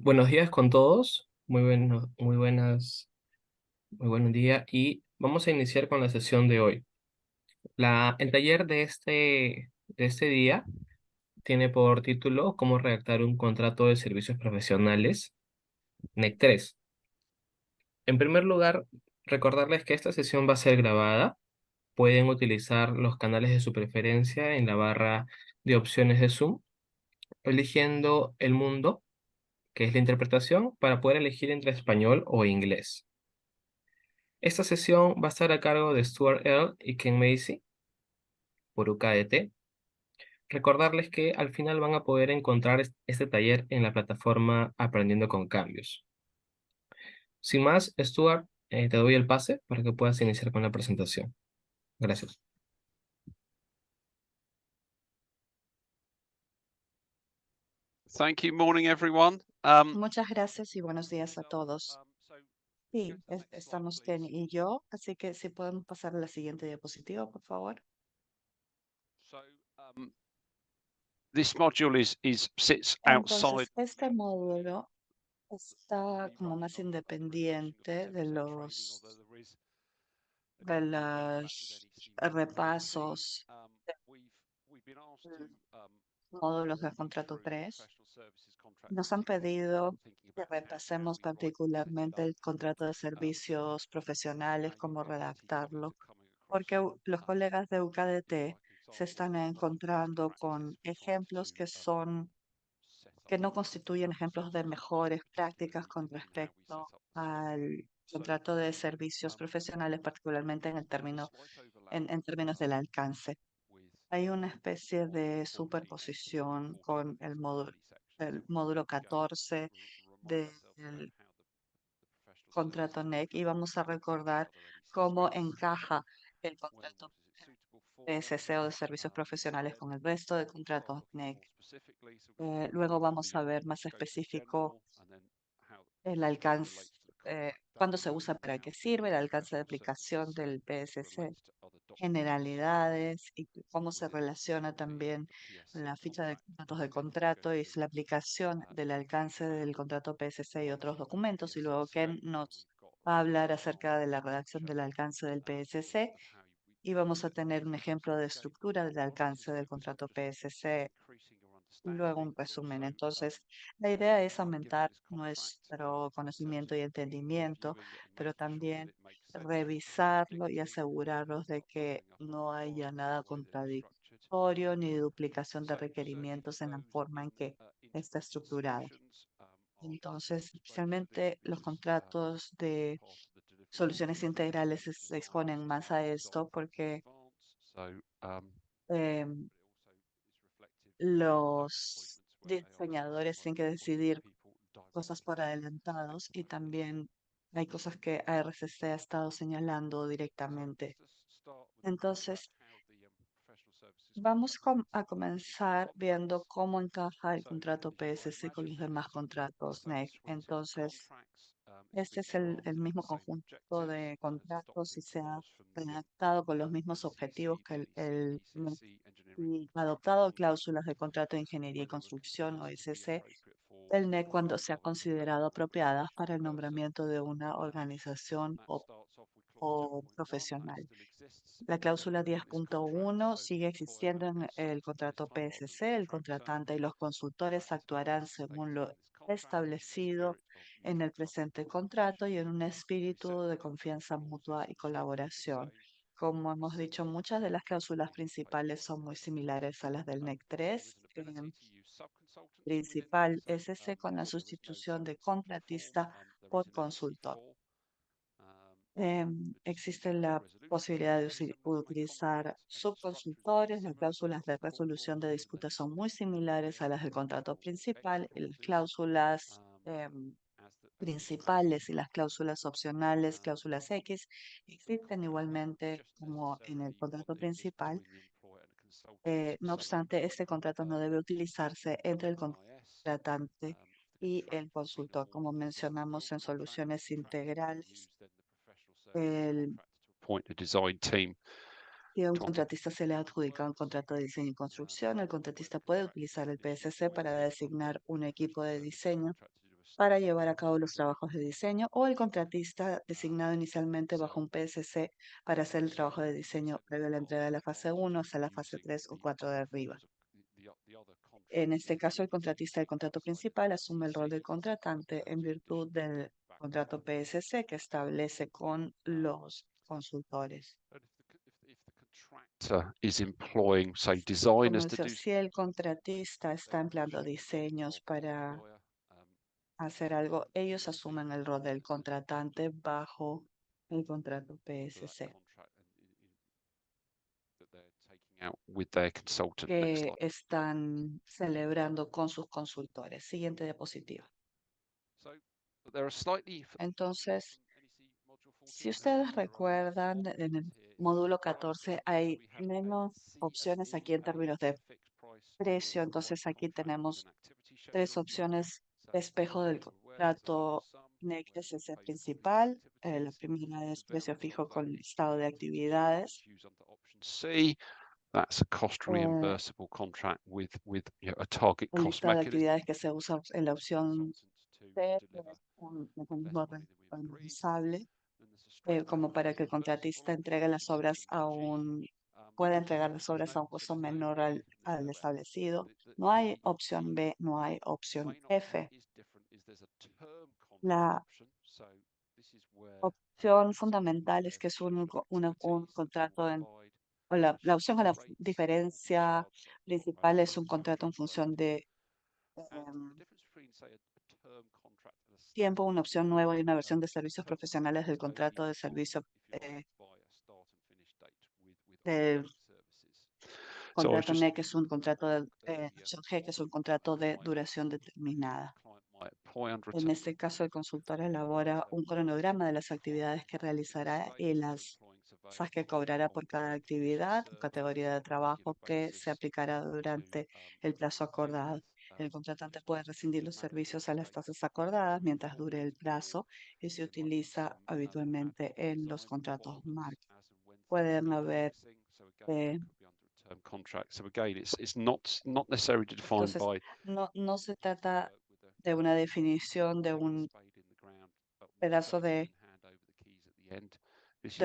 Buenos días con todos, muy buenos días y vamos a iniciar con la sesión de hoy. El taller de este día tiene por título Cómo redactar un contrato de servicios profesionales, NEC 3. En primer lugar, recordarles que esta sesión va a ser grabada. Pueden utilizar los canales de su preferencia en la barra de opciones de Zoom, eligiendo el mundo, que es la interpretación, para poder elegir entre español o inglés. Esta sesión va a estar a cargo de Stuart Earle y Ken Macy por UKDT. Recordarles que al final van a poder encontrar este taller en la plataforma Aprendiendo con Cambios. Sin más, Stuart, te doy el pase para que puedas iniciar con la presentación. Gracias. Thank you. Morning, everyone. Muchas gracias y buenos días a todos. Sí, estamos Ken y yo, así que si podemos pasar a la siguiente diapositiva, por favor. This module sits outside. Entonces, este módulo está como más independiente de los repasos módulos del contrato 3. Nos han pedido que repasemos particularmente el contrato de servicios profesionales, cómo redactarlo, porque los colegas de UKDT se están encontrando con ejemplos que no constituyen ejemplos de mejores prácticas con respecto al contrato de servicios profesionales, particularmente en términos del alcance. Hay una especie de superposición con el módulo 14 del contrato NEC y vamos a recordar cómo encaja el contrato PSC o de servicios profesionales con el resto de contratos NEC. Luego vamos a ver más específico el alcance, cuándo se usa, para qué sirve, el alcance de aplicación del PSC, generalidades y cómo se relaciona también la ficha de datos de contrato y la aplicación del alcance del contrato PSC y otros documentos. Y luego Ken nos va a hablar acerca de la redacción del alcance del PSC y vamos a tener un ejemplo de estructura del alcance del contrato PSC. Luego un resumen. Entonces, la idea es aumentar nuestro conocimiento y entendimiento, pero también revisarlo y asegurarnos de que no haya nada contradictorio ni duplicación de requerimientos en la forma en que está estructurada. Entonces, especialmente los contratos de soluciones integrales se exponen más a esto porque em, los diseñadores tienen que decidir cosas por adelantados y también hay cosas que ARCC ha estado señalando directamente. Entonces, vamos a comenzar viendo cómo encaja el contrato PSC con los demás contratos NEC. Entonces, este es el mismo conjunto de contratos y se ha redactado con los mismos objetivos que el NEC y adoptado cláusulas de contrato de ingeniería y construcción o SC del NEC cuando sea considerado apropiadas para el nombramiento de una organización o profesional. La cláusula 10.1 sigue existiendo en el contrato PSC. El contratante y los consultores actuarán según lo establecido en el presente contrato y en un espíritu de confianza mutua y colaboración. Como hemos dicho, muchas de las cláusulas principales son muy similares a las del NEC 3. Principal es ese con la sustitución de contratista por consultor. Existe la posibilidad de utilizar subconsultores. Las cláusulas de resolución de disputas son muy similares a las del contrato principal y las cláusulas principales y las cláusulas opcionales, cláusulas X, existen igualmente como en el contrato principal. No obstante, este contrato no debe utilizarse entre el contratante y el consultor, como mencionamos en soluciones integrales. Si a un contratista se le ha adjudicado un contrato de diseño y construcción, el contratista puede utilizar el PSC para designar un equipo de diseño para llevar a cabo los trabajos de diseño, o el contratista designado inicialmente bajo un PSC para hacer el trabajo de diseño previo a la entrega de la fase 1 hasta la fase 3 o 4 de arriba. En este caso, el contratista del contrato principal asume el rol del contratante en virtud del contrato PSC que establece con los consultores. Is employing, say, Como designers to decía, do si el contratista está empleando diseños para hacer algo, ellos asumen el rol del contratante bajo el contrato PSC, with their consultant. Next que slide. están celebrando con sus consultores. Siguiente diapositiva. So there are slightly Entonces, si ustedes recuerdan, en el módulo 14 hay menos opciones aquí en términos de precio. Entonces, aquí tenemos 3 opciones de espejo del contrato NEC SC principal. La primera es precio fijo con listado de actividades. C, that's a cost Eh, reimbursable contract with a target el cost listado de mechanism. actividades que se usa en la opción C, que Deliver es un less mecanismo money than we've agreed. reembolsable, Then there's a straight como para que el contratista entregue las obras a pueda entregar las obras a un costo menor al establecido. No hay opción B, no hay opción F. La opción fundamental es que es un contrato o la opción a la diferencia principal es un contrato en función de tiempo, una opción nueva y una versión de servicios profesionales del contrato de servicio del contrato NEC, que es un contrato de opción G, que es un contrato de duración determinada. En este caso, el consultor elabora un cronograma de las actividades que realizará y las tasas que cobrará por cada actividad o categoría de trabajo que se aplicará durante el plazo acordado. El contratante puede rescindir los servicios a las tasas acordadas mientras dure el plazo y se utiliza habitualmente en los contratos MARC. Pueden haber Contract. So again, it's not necessarily defined entonces, by no se trata de una definición de un pedazo de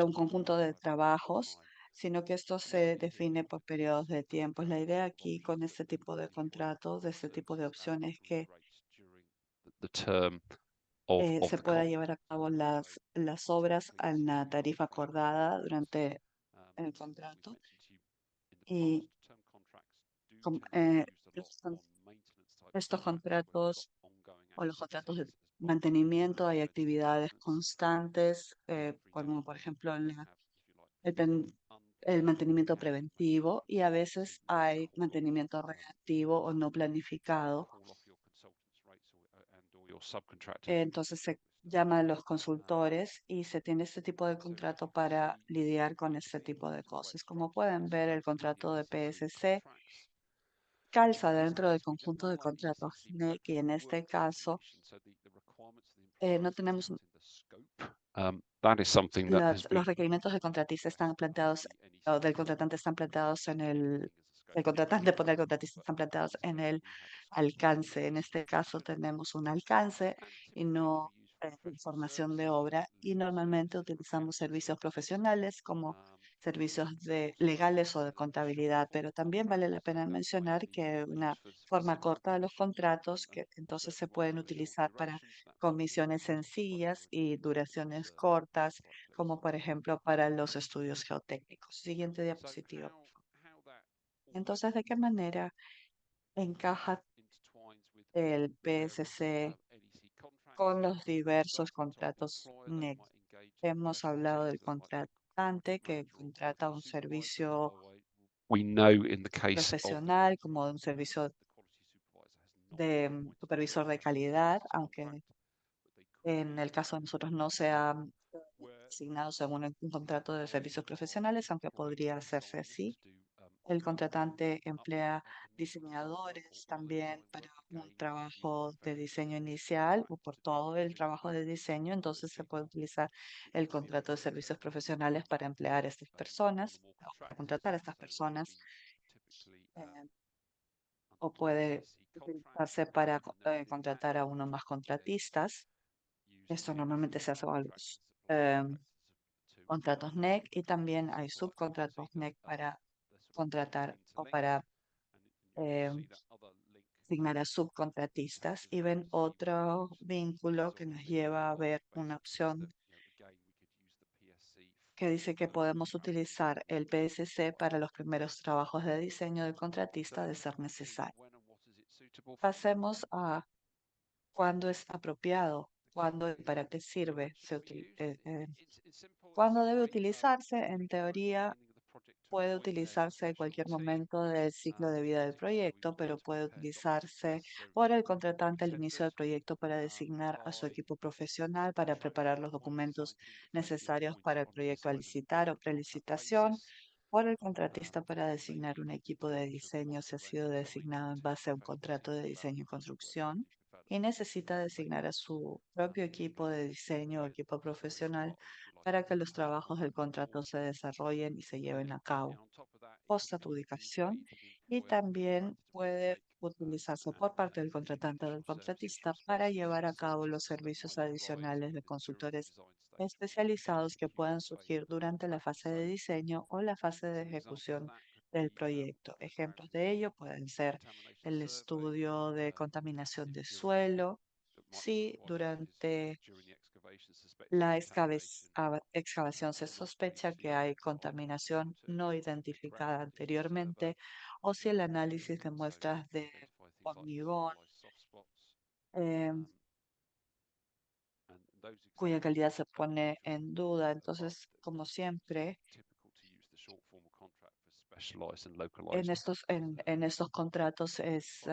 un conjunto de trabajos, sino que esto se define por periodos de tiempo. La idea aquí con este tipo de contratos, de este tipo de opciones, es que the term of se the pueda contract. llevar a cabo las obras en la tarifa acordada durante el contrato. Y estos contratos o los contratos de mantenimiento, hay actividades constantes, como por ejemplo el mantenimiento preventivo, y a veces hay mantenimiento reactivo o no planificado. Entonces se llama a los consultores y se tiene este tipo de contrato para lidiar con este tipo de cosas. Como pueden ver, el contrato de PSC calza dentro del conjunto de contratos NEC, y en este caso no tenemos That is something that has been los requerimientos del contratista están planteados, o del contratante están planteados en el contratante pone al contratista están planteados en el alcance. En este caso tenemos un alcance y no información de obra, y normalmente utilizamos servicios profesionales como servicios legales o de contabilidad, pero también vale la pena mencionar que una forma corta de los contratos que entonces se pueden utilizar para comisiones sencillas y duraciones cortas, como por ejemplo para los estudios geotécnicos. Siguiente diapositiva. Entonces, ¿de qué manera encaja el PSC con los diversos contratos NEC? Hemos hablado del contratante que contrata un servicio we know in the case of profesional como un servicio de supervisor de calidad, aunque en el caso de nosotros no sea asignado según un contrato de servicios profesionales, aunque podría hacerse así. El contratante emplea diseñadores también para un trabajo de diseño inicial o por todo el trabajo de diseño. Entonces se puede utilizar el contrato de servicios profesionales para emplear a estas personas o para contratar a estas personas. o puede utilizarse para contratar a uno más contratistas. Esto normalmente se hace con los contratos NEC y también hay subcontratos NEC para contratar o para eh, asignar a subcontratistas y ven otro vínculo que nos lleva a ver una opción que dice que podemos utilizar el PSC para los primeros trabajos de diseño del contratista de ser necesario. Pasemos a cuándo es apropiado, cuándo y para qué sirve. Cuándo debe utilizarse, en teoría, puede utilizarse en cualquier momento del ciclo de vida del proyecto, pero puede utilizarse por el contratante al inicio del proyecto para designar a su equipo profesional para preparar los documentos necesarios para el proyecto a licitar o prelicitación, por el contratista para designar un equipo de diseño si ha sido designado en base a un contrato de diseño y construcción y necesita designar a su propio equipo de diseño o equipo profesional para que los trabajos del contrato se desarrollen y se lleven a cabo post-adjudicación y también puede utilizarse por parte del contratante o del contratista para llevar a cabo los servicios adicionales de consultores especializados que puedan surgir durante la fase de diseño o la fase de ejecución del proyecto. Ejemplos de ello pueden ser el estudio de contaminación de suelo, si durante la excavación se sospecha que hay contaminación no identificada anteriormente o si el análisis de muestras de hormigón cuya calidad se pone en duda. Entonces, como siempre, en estos contratos es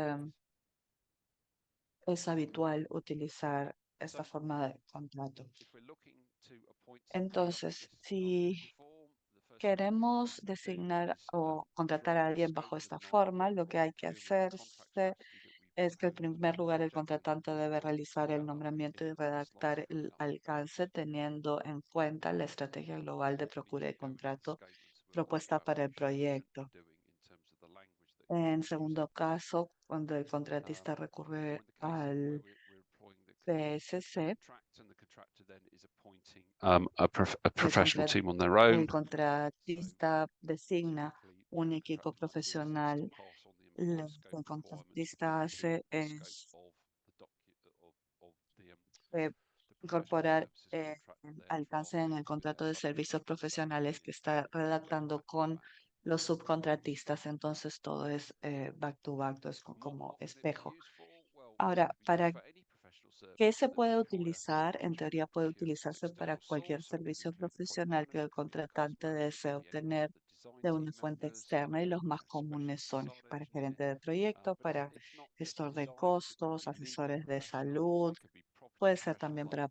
habitual utilizar esta forma de contrato. Entonces, si queremos designar o contratar a alguien bajo esta forma, lo que hay que hacerse es que en primer lugar el contratante debe realizar el nombramiento y redactar el alcance teniendo en cuenta la estrategia global de procura de contrato propuesta para el proyecto. En segundo caso, cuando el contratista recurre al PSC, el contratista designa un equipo profesional. Lo que el contratista hace es incorporar el alcance en el contrato de servicios profesionales que está redactando con los subcontratistas. Entonces todo es back to back, es como espejo. Ahora, ¿para qué se puede utilizar? En teoría puede utilizarse para cualquier servicio profesional que el contratante desee obtener de una fuente externa y los más comunes son para gerente de proyecto, para gestor de costos, asesores de salud, puede ser también para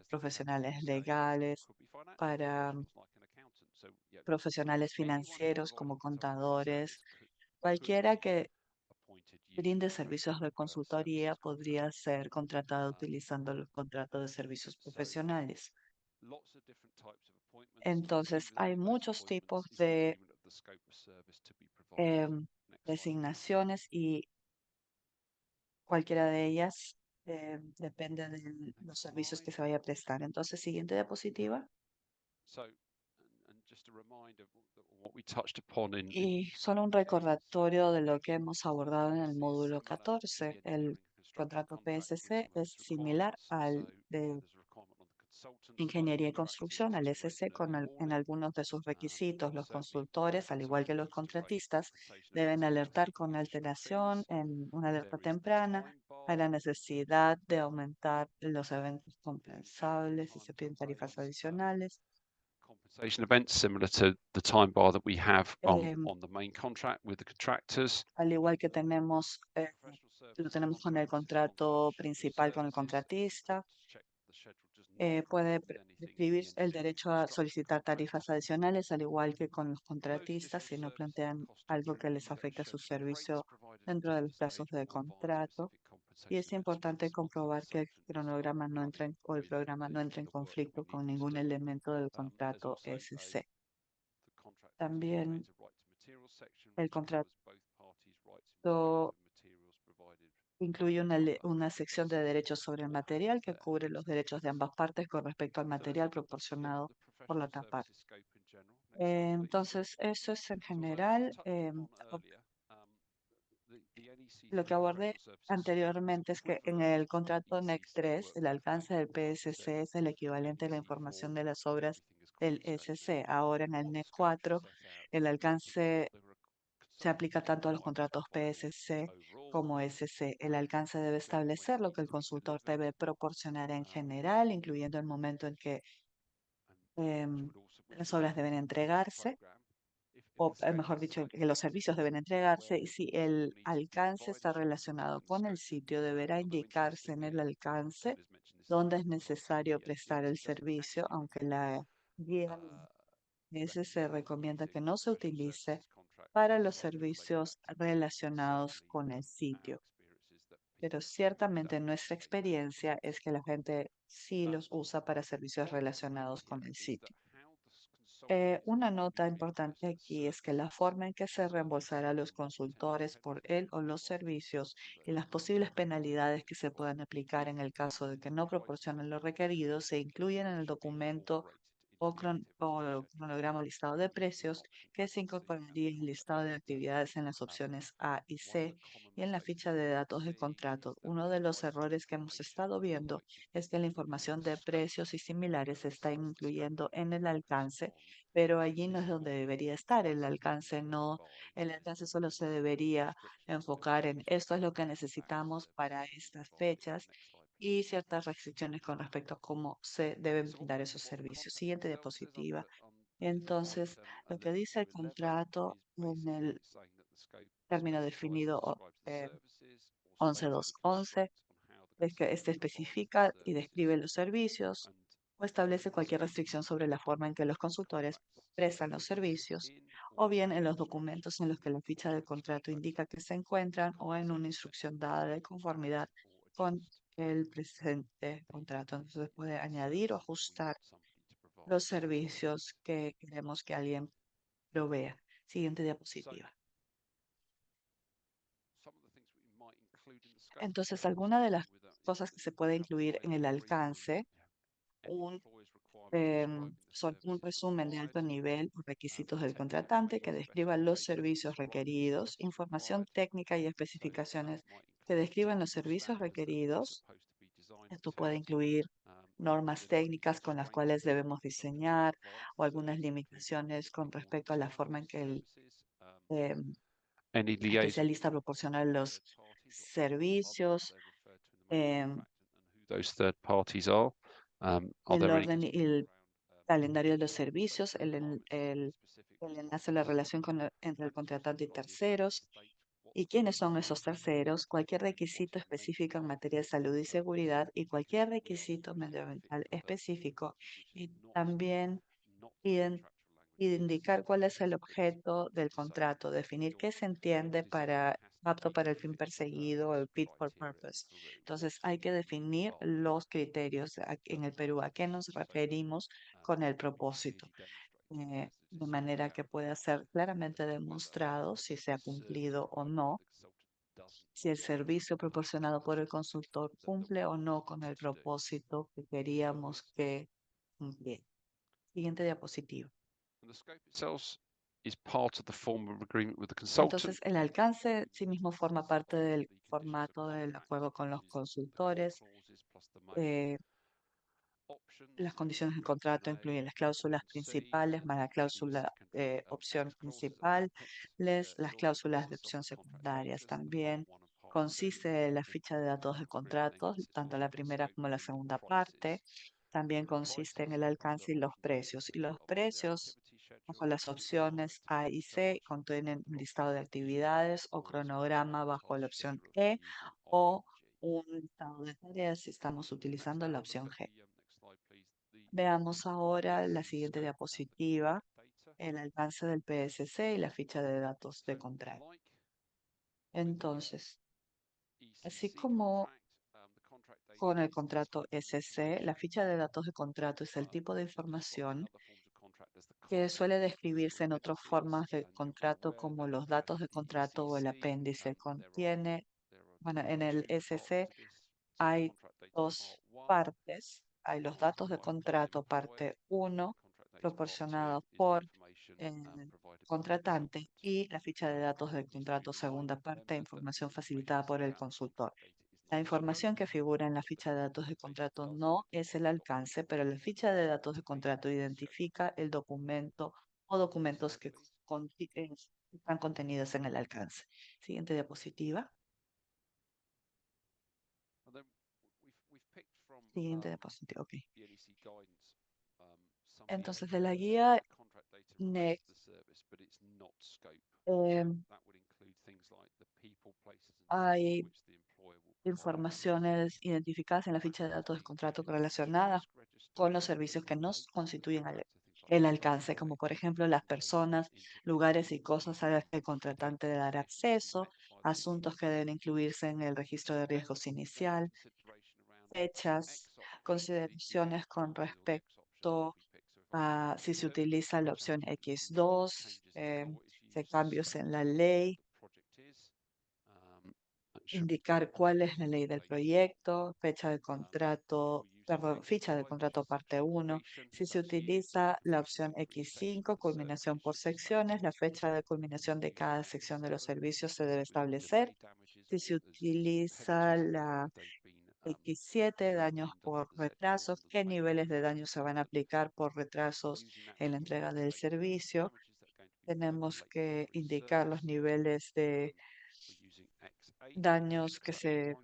profesionales legales, para profesionales financieros como contadores, cualquiera que brinde servicios de consultoría podría ser contratado utilizando los contratos de servicios profesionales. Entonces, hay muchos tipos de designaciones y cualquiera de ellas depende de los servicios que se vaya a prestar. Entonces, siguiente diapositiva. Y solo un recordatorio de lo que hemos abordado en el módulo 14. El contrato PSC es similar al de Ingeniería y Construcción, al SC, en algunos de sus requisitos. Los consultores, al igual que los contratistas, deben alertar con alteración en una alerta temprana a la necesidad de aumentar los eventos compensables y se piden tarifas adicionales. Compensation events similar to the time bar that we have on Em, the main contract with the contractors. Al igual que lo tenemos con el contrato principal con el contratista, puede prescribir el derecho a solicitar tarifas adicionales, al igual que con los contratistas, si no plantean algo que les afecte a su servicio dentro de los plazos de contrato. Y es importante comprobar que el cronograma no entra o el programa no entra en conflicto con ningún elemento del contrato SC. También el contrato incluye una sección de derechos sobre el material que cubre los derechos de ambas partes con respecto al material proporcionado por la otra parte. Entonces, eso es en general. Lo que abordé anteriormente es que en el contrato NEC 3, el alcance del PSC es el equivalente a la información de las obras del SC. Ahora en el NEC 4, el alcance se aplica tanto a los contratos PSC como SC. El alcance debe establecer lo que el consultor debe proporcionar en general, incluyendo el momento en que las obras deben entregarse, o mejor dicho, que los servicios deben entregarse, y si el alcance está relacionado con el sitio, deberá indicarse en el alcance dónde es necesario prestar el servicio, aunque la guía ese se recomienda que no se utilice para los servicios relacionados con el sitio. Pero ciertamente nuestra experiencia es que la gente sí los usa para servicios relacionados con el sitio. Una nota importante aquí es que la forma en que se reembolsará a los consultores por él o los servicios y las posibles penalidades que se puedan aplicar en el caso de que no proporcionen lo requerido se incluyen en el documento o cronograma o listado de precios que se incorporaría en el listado de actividades en las opciones A y C y en la ficha de datos de contrato. Uno de los errores que hemos estado viendo es que la información de precios y similares se está incluyendo en el alcance, pero allí no es donde debería estar el alcance. No, el alcance solo se debería enfocar en esto es lo que necesitamos para estas fechas y ciertas restricciones con respecto a cómo se deben brindar esos servicios. Siguiente diapositiva. Entonces, lo que dice el contrato en el término definido 11.2.11 es que este especifica y describe los servicios o establece cualquier restricción sobre la forma en que los consultores prestan los servicios, o bien en los documentos en los que la ficha del contrato indica que se encuentran o en una instrucción dada de conformidad con el presente contrato. Entonces puede añadir o ajustar los servicios que queremos que alguien provea. Siguiente diapositiva. Entonces, alguna de las cosas que se puede incluir en el alcance, un son un resumen de alto nivel o requisitos del contratante que describan los servicios requeridos, información técnica y especificaciones que describan los servicios requeridos. Esto puede incluir normas técnicas con las cuales debemos diseñar o algunas limitaciones con respecto a la forma en que el em, Any liaison especialista proporciona los servicios. em, those third parties are. Are el there any orden y el calendario de los servicios, el enlace a la relación entre el contratante y terceros, y quiénes son esos terceros, cualquier requisito específico en materia de salud y seguridad y cualquier requisito medioambiental específico, y también iden- indicar cuál es el objeto del contrato, definir qué se entiende para apto para el fin perseguido, el fit for purpose. Entonces, hay que definir los criterios en el Perú, a qué nos referimos con el propósito, de manera que pueda ser claramente demostrado si se ha cumplido o no, si el servicio proporcionado por el consultor cumple o no con el propósito que queríamos que cumpliera. Siguiente diapositiva. the scope itself is part of the form of agreement with the consultant. Entonces, el alcance en sí mismo forma parte del formato del acuerdo con los consultores. eh, las condiciones del contrato incluyen las cláusulas principales más la cláusula opción principal, las cláusulas de opción secundarias. También consiste en la ficha de datos de contratos, tanto la primera como la segunda parte. También consiste en el alcance y los precios. Y los precios, bajo las opciones A y C, contienen un listado de actividades o cronograma bajo la opción E o un listado de tareas si estamos utilizando la opción G. Veamos ahora la siguiente diapositiva, el alcance del PSC y la ficha de datos de contrato. Entonces, así como con el contrato SC, la ficha de datos de contrato es el tipo de información que suele describirse en otras formas de contrato como los datos de contrato o el apéndice. Contiene bueno, en el SC hay dos partes. Hay los datos de contrato, parte 1, proporcionados por el contratante, y la ficha de datos del contrato, segunda parte, información facilitada por el consultor. La información que figura en la ficha de datos de contrato no es el alcance, pero la ficha de datos de contrato identifica el documento o documentos que están contenidos en el alcance. Siguiente diapositiva. Siguiente diapositiva, ok. Entonces, de la guía NEC, hay informaciones identificadas en la ficha de datos de contrato relacionadas con los servicios que nos constituyen el alcance, como por ejemplo las personas, lugares y cosas a las que el contratante dará acceso, asuntos que deben incluirse en el registro de riesgos inicial, fechas, consideraciones con respecto a si se utiliza la opción X2, si cambios en la ley, indicar cuál es la ley del proyecto, fecha de contrato, perdón, ficha de contrato parte 1. Si se utiliza la opción X5, culminación por secciones, la fecha de culminación de cada sección de los servicios se debe establecer. Si se utiliza la X7, daños por retrasos, qué niveles de daños se van a aplicar por retrasos en la entrega del servicio. Tenemos que indicar los niveles de daños que se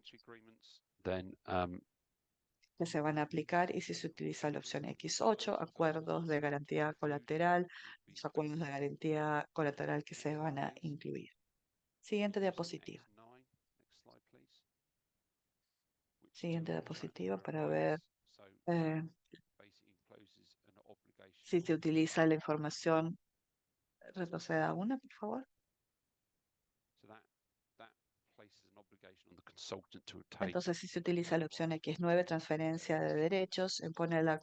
van a aplicar, y si se utiliza la opción X8, acuerdos de garantía colateral, los acuerdos de garantía colateral que se van a incluir. Siguiente diapositiva. Siguiente diapositiva para ver eh, si se utiliza la información. Retroceda una, por favor. Entonces, si se utiliza la opción X9, transferencia de derechos, impone a los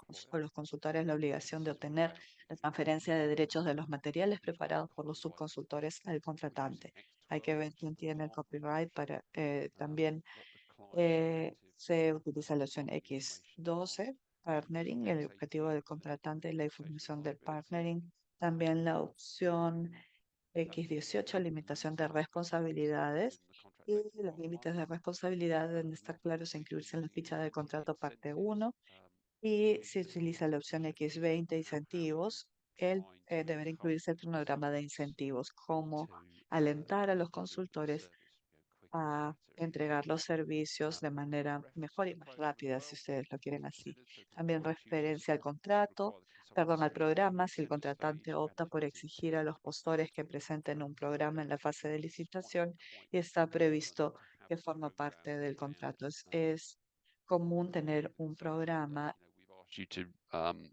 consultores la obligación de obtener la transferencia de derechos de los materiales preparados por los subconsultores al contratante. Hay que ver quién tiene el copyright para también se utiliza la opción X12, partnering, el objetivo del contratante y la información del partnering. También la opción X18, limitación de responsabilidades. Y los límites de responsabilidad deben estar claros e incluirse en la ficha de contrato parte 1. Y si utiliza la opción X20, incentivos, él deberá incluirse el cronograma de incentivos, como alentar a los consultores a entregar los servicios de manera mejor y más rápida, si ustedes lo quieren así. También referencia al contrato, perdón, al programa, si el contratante opta por exigir a los postores que presenten un programa en la fase de licitación y está previsto que forma parte del contrato. Es común tener un programa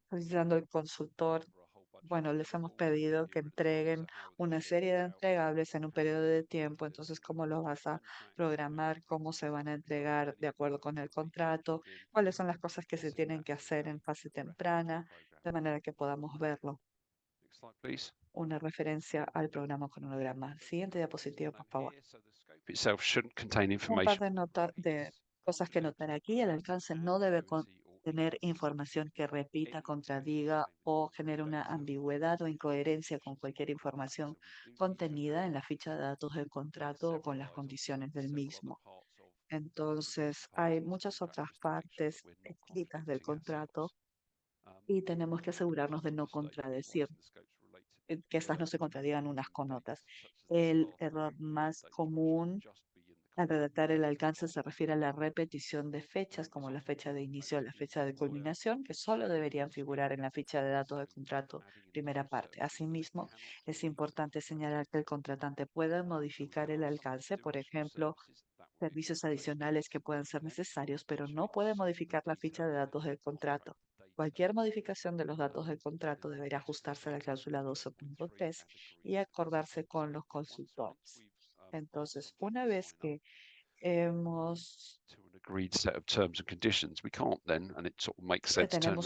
solicitando al consultor. Bueno, les hemos pedido que entreguen una serie de entregables en un periodo de tiempo. Entonces, ¿cómo lo vas a programar? ¿Cómo se van a entregar de acuerdo con el contrato? ¿Cuáles son las cosas que se tienen que hacer en fase temprana? De manera que podamos verlo. Una referencia al programa cronograma. Siguiente diapositiva, por favor. Un par de notas de cosas que notar aquí. El alcance no debe tener información que repita, contradiga o genere una ambigüedad o incoherencia con cualquier información contenida en la ficha de datos del contrato o con las condiciones del mismo. Entonces, hay muchas otras partes escritas del contrato y tenemos que asegurarnos de no contradecir, que estas no se contradigan unas con otras. El error más común al redactar el alcance se refiere a la repetición de fechas, como la fecha de inicio o la fecha de culminación, que solo deberían figurar en la ficha de datos de contrato primera parte. Asimismo, es importante señalar que el contratante puede modificar el alcance, por ejemplo, servicios adicionales que puedan ser necesarios, pero no puede modificar la ficha de datos del contrato. Cualquier modificación de los datos del contrato deberá ajustarse a la cláusula 12.3 y acordarse con los consultores. Entonces, una vez que tenemos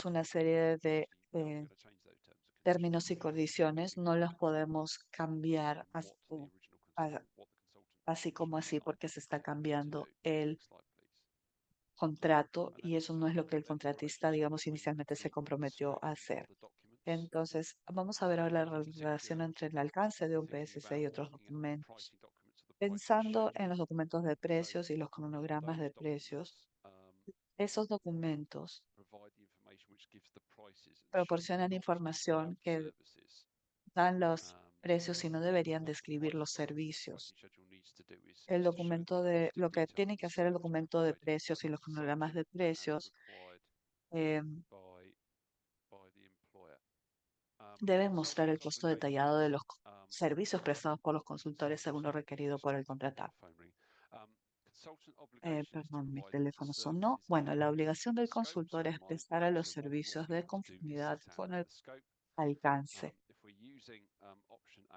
una serie de términos y condiciones, no los podemos cambiar así como así, porque se está cambiando el contrato y eso no es lo que el contratista, digamos, inicialmente se comprometió a hacer. Entonces, vamos a ver ahora la relación entre el alcance de un PSC y otros documentos. Pensando en los documentos de precios y los cronogramas de precios, esos documentos proporcionan información que dan los precios y no deberían describir los servicios. El documento de lo que tiene que hacer el documento de precios y los cronogramas de precios eh, deben mostrar el costo detallado de los servicios prestados por los consultores según lo requerido por el contratante. Perdón, mi teléfono sonó. Bueno, la obligación del consultor es prestar a los servicios de conformidad con el alcance.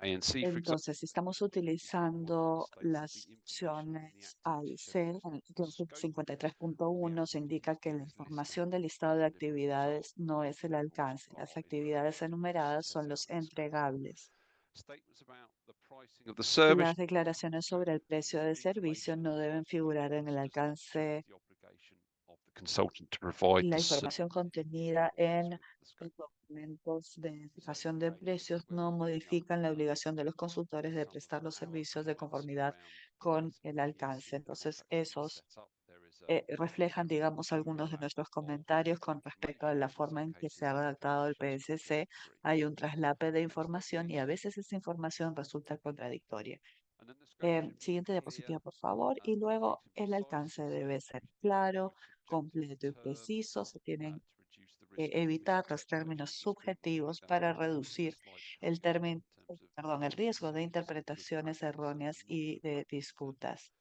Entonces, si estamos utilizando las opciones A y C, en el cláusulo 53.1 se indica que la información del listado de actividades no es el alcance. Las actividades enumeradas son los entregables. Las declaraciones sobre el precio de servicio no deben figurar en el alcance y la información contenida en los documentos de fijación de precios no modifican la obligación de los consultores de prestar los servicios de conformidad con el alcance. Entonces, esos reflejan, digamos, algunos de nuestros comentarios con respecto a la forma en que se ha redactado el PSC. Hay un traslape de información y a veces esa información resulta contradictoria. Siguiente diapositiva, por favor. Y luego el alcance debe ser claro, completo y preciso. Se tienen que evitar los términos subjetivos para reducir el el riesgo de interpretaciones erróneas y de disputas.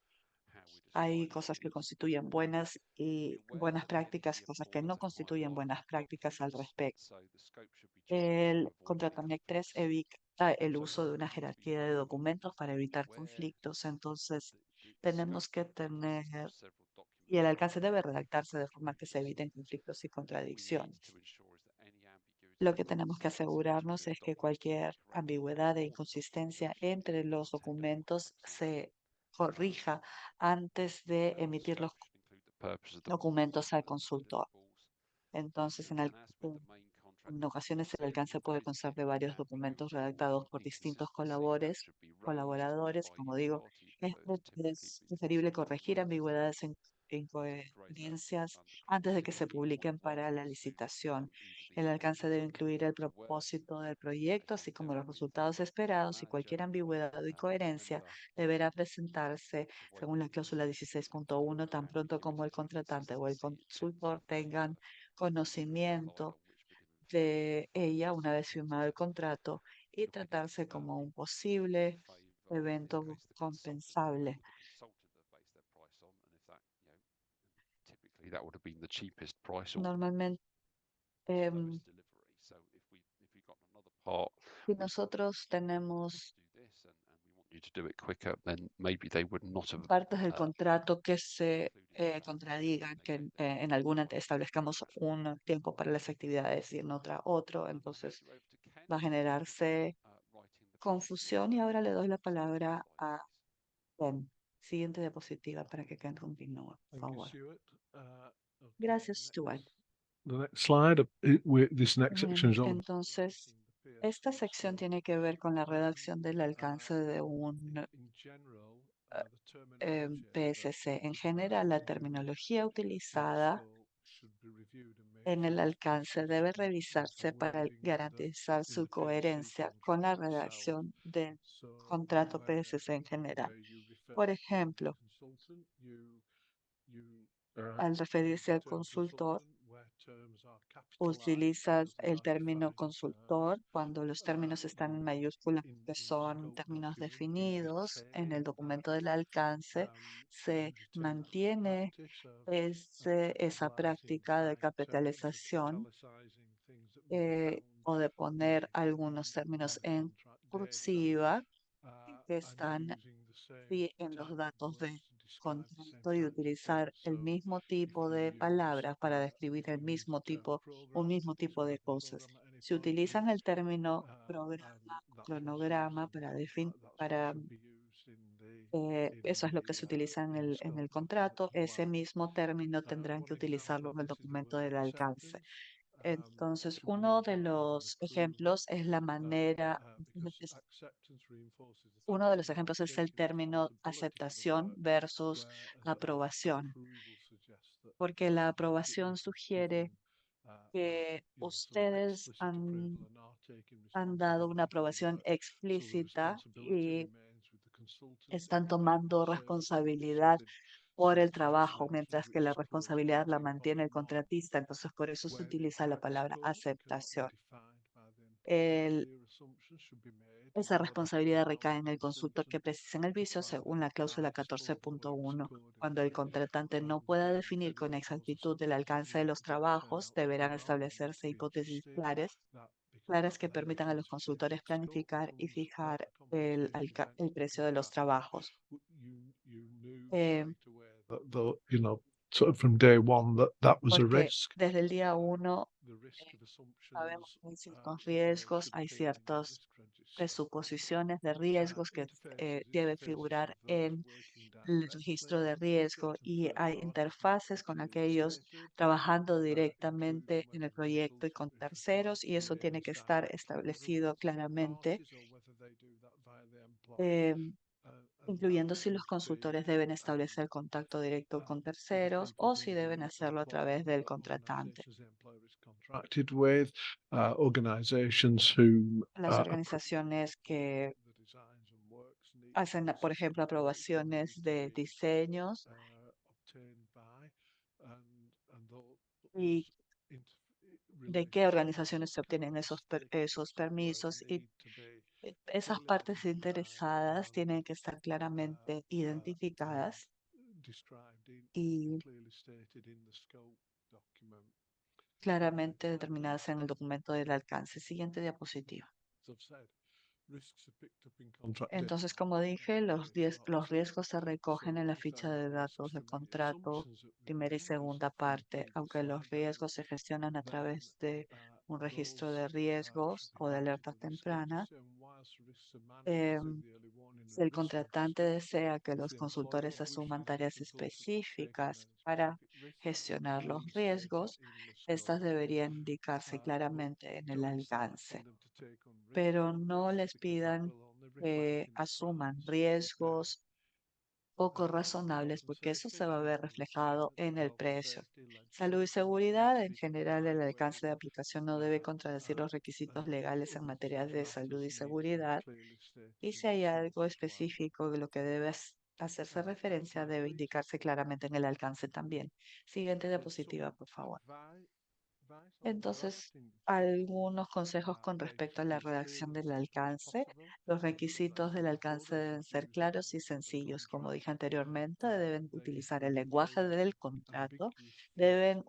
Hay cosas que constituyen buenas y buenas prácticas, cosas que no constituyen buenas prácticas al respecto. El contrato NEC 3 evita el uso de una jerarquía de documentos para evitar conflictos. Entonces, tenemos que tener, y el alcance debe redactarse de forma que se eviten conflictos y contradicciones. Lo que tenemos que asegurarnos es que cualquier ambigüedad e inconsistencia entre los documentos se corrija antes de emitir los documentos al consultor. Entonces, en ocasiones el alcance puede constar de varios documentos redactados por distintos colaboradores. Como digo, es preferible corregir ambigüedades e incoherencias antes de que se publiquen para la licitación. El alcance debe incluir el propósito del proyecto, así como los resultados esperados, y cualquier ambigüedad o incoherencia deberá presentarse según la cláusula 16.1 tan pronto como el contratante o el consultor tengan conocimiento de ella una vez firmado el contrato y tratarse como un posible evento compensable. Normalmente, em, si nosotros tenemos partes del contrato que se contradigan, que en alguna establezcamos un tiempo para las actividades y en otra otro, entonces va a generarse confusión y ahora le doy la palabra a Ken. Siguiente diapositiva para que Ken continúe, por Thank you, favor. Stuart. Gracias, Stuart. The next slide. This next section is all about Entonces, the esta PSC. sección tiene que ver con la redacción del alcance de un In general, the terminology PSC. En general, la terminología utilizada should be reviewed and made en el sure alcance debe revisarse para garantizar in su the PSC coherencia con la contract itself. redacción del So contrato PSC en general. where you refer Por to the ejemplo, consultant, al referirse al consultor, utilizas el término consultor cuando los términos están en mayúsculas, que son términos definidos en el documento del alcance. Se mantiene esa práctica de capitalización o de poner algunos términos en cursiva que están en los datos de contrato y utilizar el mismo tipo de palabras para describir un mismo tipo de cosas. Si utilizan el término programa, cronograma para Eso es lo que se utiliza en el contrato. Ese mismo término tendrán que utilizarlo en el documento del alcance. Entonces, uno de los ejemplos es la manera, uno de los ejemplos es el término aceptación versus aprobación, porque la aprobación sugiere que ustedes han dado una aprobación explícita y están tomando responsabilidad por el trabajo, mientras que la responsabilidad la mantiene el contratista. Entonces, por eso se utiliza la palabra aceptación. Esa responsabilidad recae en el consultor que precisa en el vicio según la cláusula 14.1. Cuando el contratante no pueda definir con exactitud el alcance de los trabajos, deberán establecerse hipótesis claras que permitan a los consultores planificar y fijar el precio de los trabajos. Eh, Sort of from day one that was a porque risk. desde el día uno sabemos que hay ciertos riesgos, hay ciertas presuposiciones de riesgos que debe figurar en el registro de riesgo y hay interfaces con aquellos trabajando directamente en el proyecto y con terceros y eso tiene que estar establecido claramente, eh, incluyendo si los consultores deben establecer contacto directo con terceros o si deben hacerlo a través del contratante. Contracted with organizations who Las organizaciones que hacen, por ejemplo, aprobaciones de diseños y de qué organizaciones se obtienen esos permisos y esas partes interesadas tienen que estar claramente identificadas y claramente determinadas en el documento del alcance. Siguiente diapositiva. Entonces, como dije, los riesgos se recogen en la ficha de datos del contrato, primera y segunda parte, aunque los riesgos se gestionan a través de un registro de riesgos o de alertas tempranas. Si el contratante desea que los consultores asuman tareas específicas para gestionar los riesgos, estas deberían indicarse claramente en el alcance, pero no les pidan que asuman riesgos poco razonables porque eso se va a ver reflejado en el precio. Salud y seguridad, en general, el alcance de aplicación no debe contradecir los requisitos legales en materia de salud y seguridad. Y si hay algo específico de lo que debe hacerse referencia, debe indicarse claramente en el alcance también. Siguiente diapositiva, por favor. Entonces, algunos consejos con respecto a la redacción del alcance. Los requisitos del alcance deben ser claros y sencillos. Como dije anteriormente, deben utilizar el lenguaje del contrato. Deben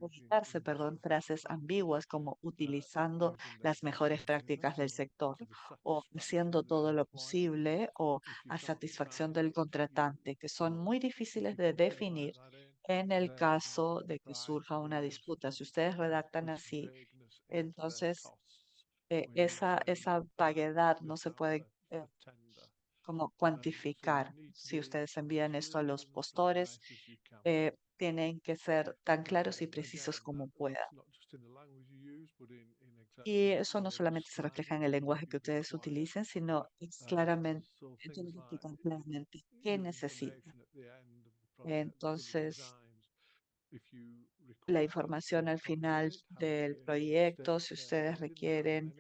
evitarse, perdón, frases ambiguas como utilizando las mejores prácticas del sector o haciendo todo lo posible o a satisfacción del contratante, que son muy difíciles de definir en el caso de que surja una disputa. Si ustedes redactan así, entonces esa vaguedad no se puede como cuantificar. Si ustedes envían esto a los postores, tienen que ser tan claros y precisos como puedan. Y eso no solamente se refleja en el lenguaje que ustedes utilicen, sino es claramente, tienen que explicar claramente qué necesitan. Entonces, la información al final del proyecto, si ustedes requieren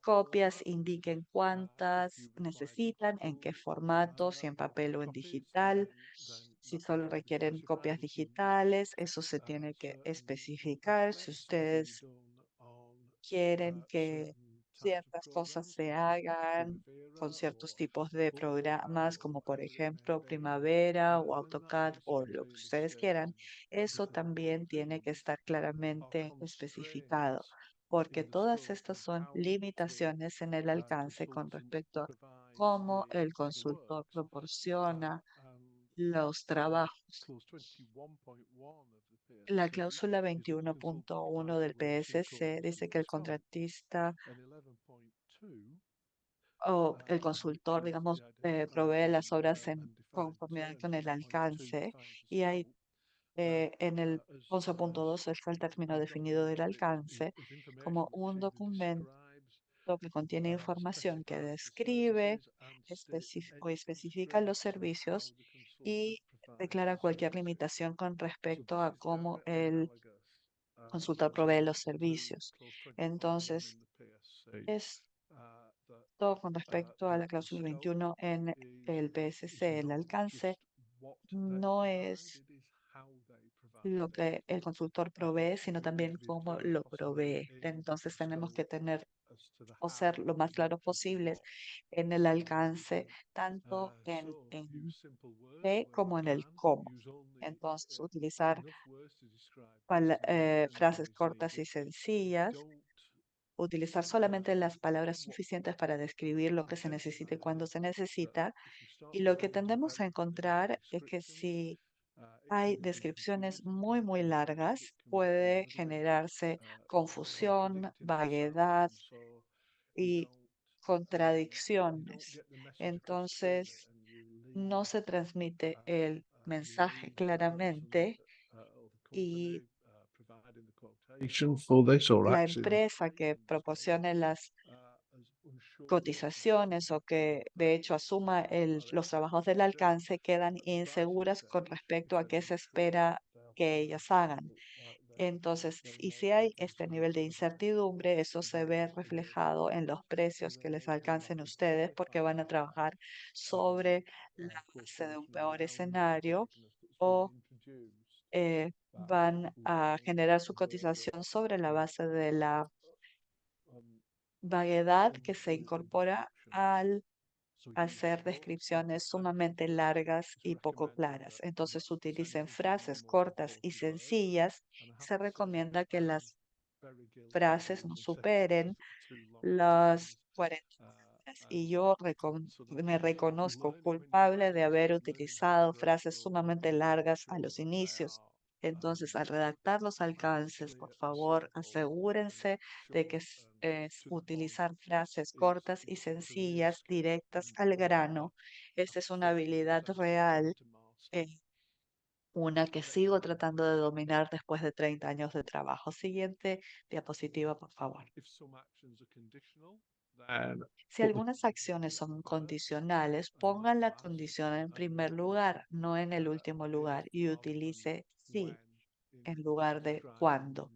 copias, indiquen cuántas necesitan, en qué formato, si en papel o en digital. Si solo requieren copias digitales, eso se tiene que especificar. Si ustedes quieren que ciertas cosas se hagan con ciertos tipos de programas, como por ejemplo Primavera o AutoCAD o lo que ustedes quieran, eso también tiene que estar claramente especificado, porque todas estas son limitaciones en el alcance con respecto a cómo el consultor proporciona los trabajos. La cláusula 21.1 del PSC dice que el contratista o el consultor, digamos, provee las obras en conformidad con el alcance y hay en el 11.2 está el término definido del alcance como un documento que contiene información que describe o especifica los servicios y declara cualquier limitación con respecto a cómo el consultor provee los servicios. Entonces, esto con respecto a la cláusula 21 en el PSC, el alcance no es lo que el consultor provee, sino también cómo lo provee. Entonces tenemos que tener o ser lo más claros posibles en el alcance, tanto en qué como en el cómo. Entonces, utilizar frases cortas y sencillas, utilizar solamente las palabras suficientes para describir lo que se necesita y cuándo se necesita. Y lo que tendemos a encontrar es que si hay descripciones muy, muy largas, puede generarse confusión, vaguedad y contradicciones. Entonces, no se transmite el mensaje claramente y For this, or la actually, empresa que proporcione las cotizaciones o que de hecho asuma los trabajos del alcance quedan inseguras con respecto a qué se espera que ellas hagan. Entonces, y si hay este nivel de incertidumbre, eso se ve reflejado en los precios que les alcancen ustedes porque van a trabajar sobre la base de un peor escenario o van a generar su cotización sobre la base de la vaguedad que se incorpora al hacer descripciones sumamente largas y poco claras. Entonces utilicen frases cortas y sencillas. Se recomienda que las frases no superen las 40 palabras. Y yo me reconozco culpable de haber utilizado frases sumamente largas a los inicios. Entonces, al redactar los alcances, por favor, asegúrense de que es utilizar frases cortas y sencillas, directas al grano. Esta es una habilidad real, eh, una que sigo tratando de dominar después de 30 años de trabajo. Siguiente diapositiva, por favor. Si algunas acciones son condicionales, pongan la condición en primer lugar, no en el último lugar, y utilice sí en lugar de cuándo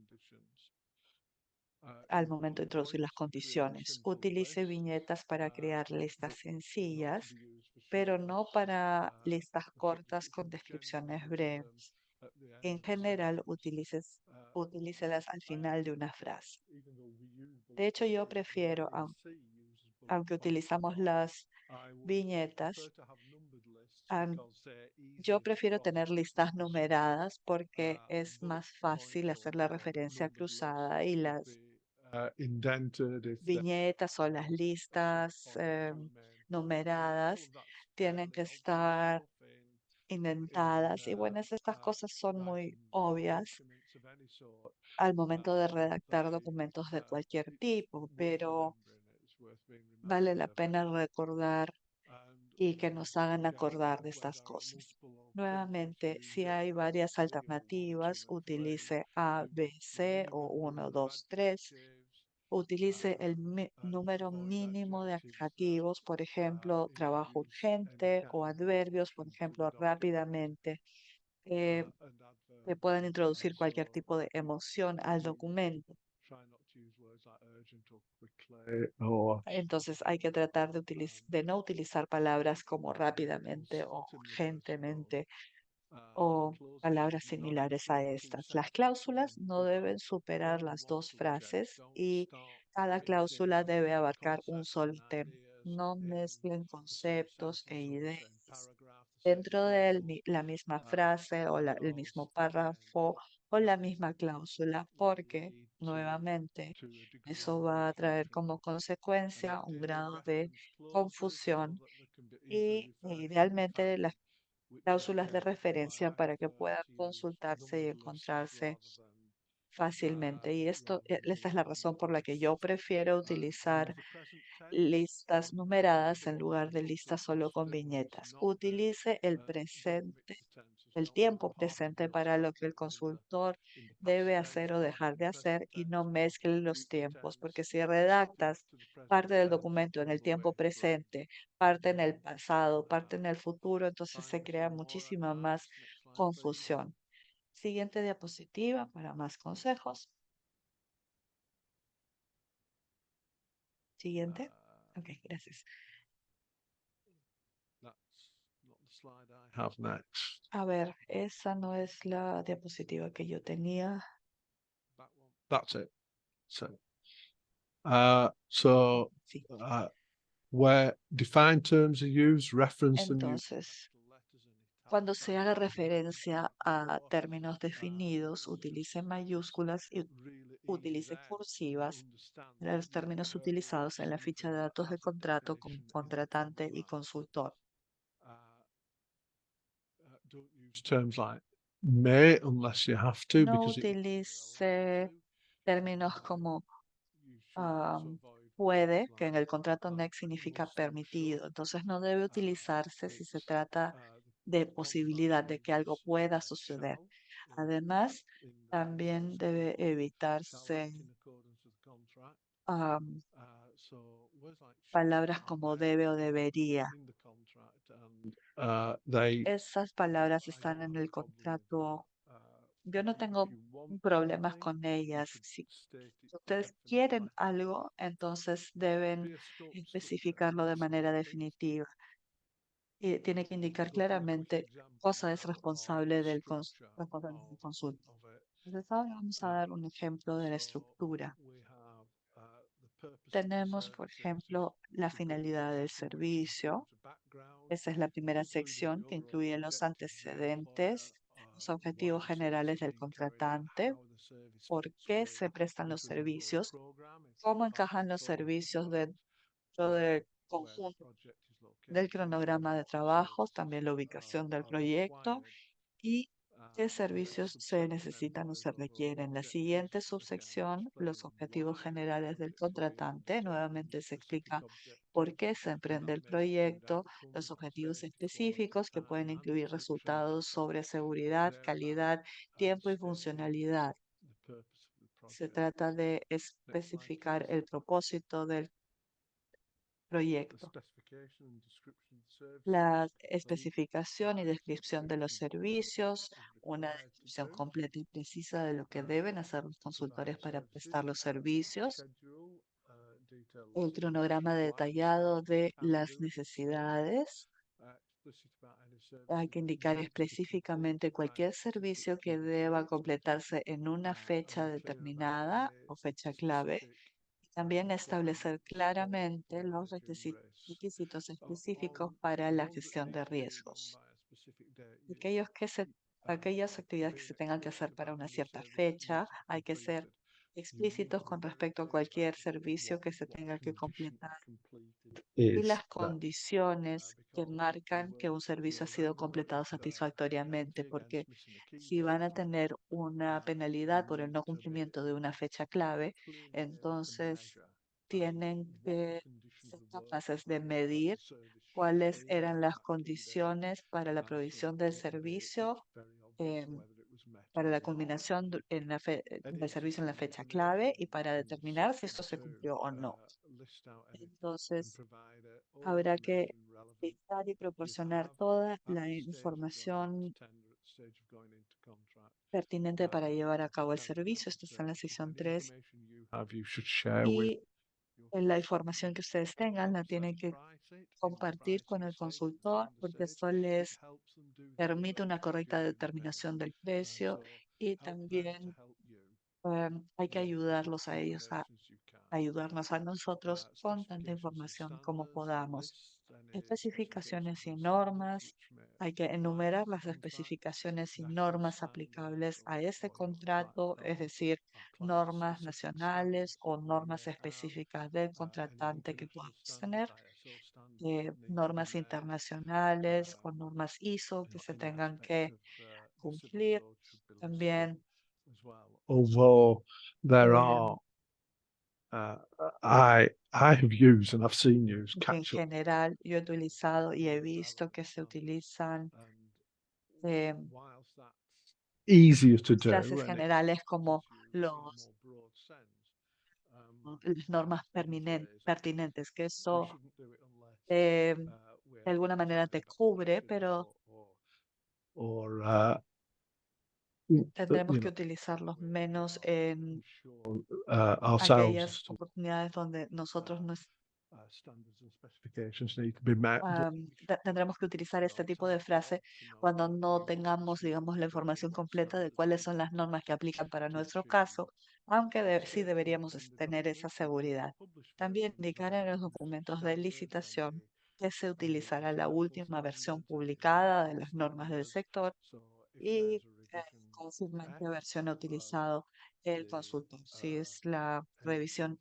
al momento de introducir las condiciones. Utilice viñetas para crear listas sencillas, pero no para listas cortas con descripciones breves. En general, utilícelas al final de una frase. De hecho, yo prefiero, aunque utilizamos las viñetas, yo prefiero tener listas numeradas porque es más fácil hacer la referencia cruzada y las viñetas o las listas numeradas tienen que estar indentadas. Y bueno, estas cosas son muy obvias al momento de redactar documentos de cualquier tipo, pero vale la pena recordar y que nos hagan acordar de estas cosas. Nuevamente, si hay varias alternativas, utilice A, B, C o 1, 2, 3. Utilice el número mínimo de adjetivos, por ejemplo, trabajo urgente o adverbios, por ejemplo, rápidamente. Que puedan introducir cualquier tipo de emoción al documento. Entonces hay que tratar de no utilizar palabras como rápidamente o urgentemente o palabras similares a estas. Las cláusulas no deben superar las dos frases y cada cláusula debe abarcar un solo tema. No mezclen conceptos e ideas dentro de la misma frase o el mismo párrafo o la misma cláusula, porque nuevamente eso va a traer como consecuencia un grado de confusión y idealmente las cláusulas de referencia para que puedan consultarse y encontrarse fácilmente. Y esta es la razón por la que yo prefiero utilizar listas numeradas en lugar de listas solo con viñetas. Utilice el presente, el tiempo presente para lo que el consultor debe hacer o dejar de hacer y no mezcle los tiempos, porque si redactas parte del documento en el tiempo presente, parte en el pasado, parte en el futuro, entonces se crea muchísima más confusión. Siguiente diapositiva para más consejos. Siguiente. Ok, gracias. Have next. A ver, esa no es la diapositiva que yo tenía. That's it. So, Sí. where defined terms are used, reference them. Entonces, cuando se haga referencia a términos definidos, utilice mayúsculas y utilice cursivas para los términos utilizados en la ficha de datos de contrato como contratante y consultor. Don't use terms like may unless you have to, No because utilice términos como puede, que en el contrato NEC significa permitido. Entonces no debe utilizarse si se trata de posibilidad de que algo pueda suceder. Además, también debe evitarse am, palabras como debe o debería. Esas palabras están en el contrato. Yo no tengo problemas con ellas. Si ustedes quieren algo, entonces deben especificarlo de manera definitiva. Y tiene que indicar claramente cosa es responsable responsable del consulta. Entonces ahora vamos a dar un ejemplo de la estructura. Tenemos, por ejemplo, la finalidad del servicio. Esa es la primera sección que incluye los antecedentes, los objetivos generales del contratante, por qué se prestan los servicios, cómo encajan los servicios dentro del conjunto del cronograma de trabajos, también la ubicación del proyecto y qué servicios se necesitan o se requieren. La siguiente subsección, los objetivos generales del contratante, nuevamente se explica por qué se emprende el proyecto, los objetivos específicos que pueden incluir resultados sobre seguridad, calidad, tiempo y funcionalidad. Se trata de especificar el propósito del proyecto, la especificación y descripción de los servicios, una descripción completa y precisa de lo que deben hacer los consultores para prestar los servicios, el cronograma detallado de las necesidades. Hay que indicar específicamente cualquier servicio que deba completarse en una fecha determinada o fecha clave. También establecer claramente los requisitos específicos para la gestión de riesgos. Aquellas actividades que se tengan que hacer para una cierta fecha, hay que ser explícitos con respecto a cualquier servicio que se tenga que completar y las condiciones que marcan que un servicio ha sido completado satisfactoriamente, porque si van a tener una penalidad por el no cumplimiento de una fecha clave, entonces tienen que ser capaces de medir cuáles eran las condiciones para la provisión del servicio, em, para la culminación del servicio en la fecha clave y para determinar si esto se cumplió o no. Entonces, habrá que listar y proporcionar toda la información pertinente para llevar a cabo el servicio. Esto está en la sección 3. Y en la información que ustedes tengan la tienen que compartir con el consultor porque esto les permite una correcta determinación del precio y también hay que ayudarlos a ellos a ayudarnos a nosotros con tanta información como podamos. Especificaciones y normas. Hay que enumerar las especificaciones y normas aplicables a este contrato, es decir, normas nacionales o normas específicas del contratante que podamos tener, normas internacionales o normas ISO que se tengan que cumplir. También although there Eh, are, I have used and I've seen used que en catch-up, general yo he utilizado y he visto que se utilizan eh, whilst that's easier to frases do and generales como it's used in a los, more broad sense, las normas some phrase, pertinentes, que we eso shouldn't do it unless eh, we're de alguna manera te satisfied that we cubre, should pero or tendremos you que know, utilizarlos menos en unsure ourselves as aquellas to oportunidades donde nosotros no standards and specifications need to be met. But tendremos que utilizar este tipo de frase cuando no tengamos, digamos, la información completa de cuáles son las normas que aplican para nuestro caso, aunque sí deberíamos tener esa seguridad. También indicar en los documentos de licitación que se utilizará la última versión publicada de las normas del sector y confirmar qué versión ha utilizado el consultor. Si es la revisión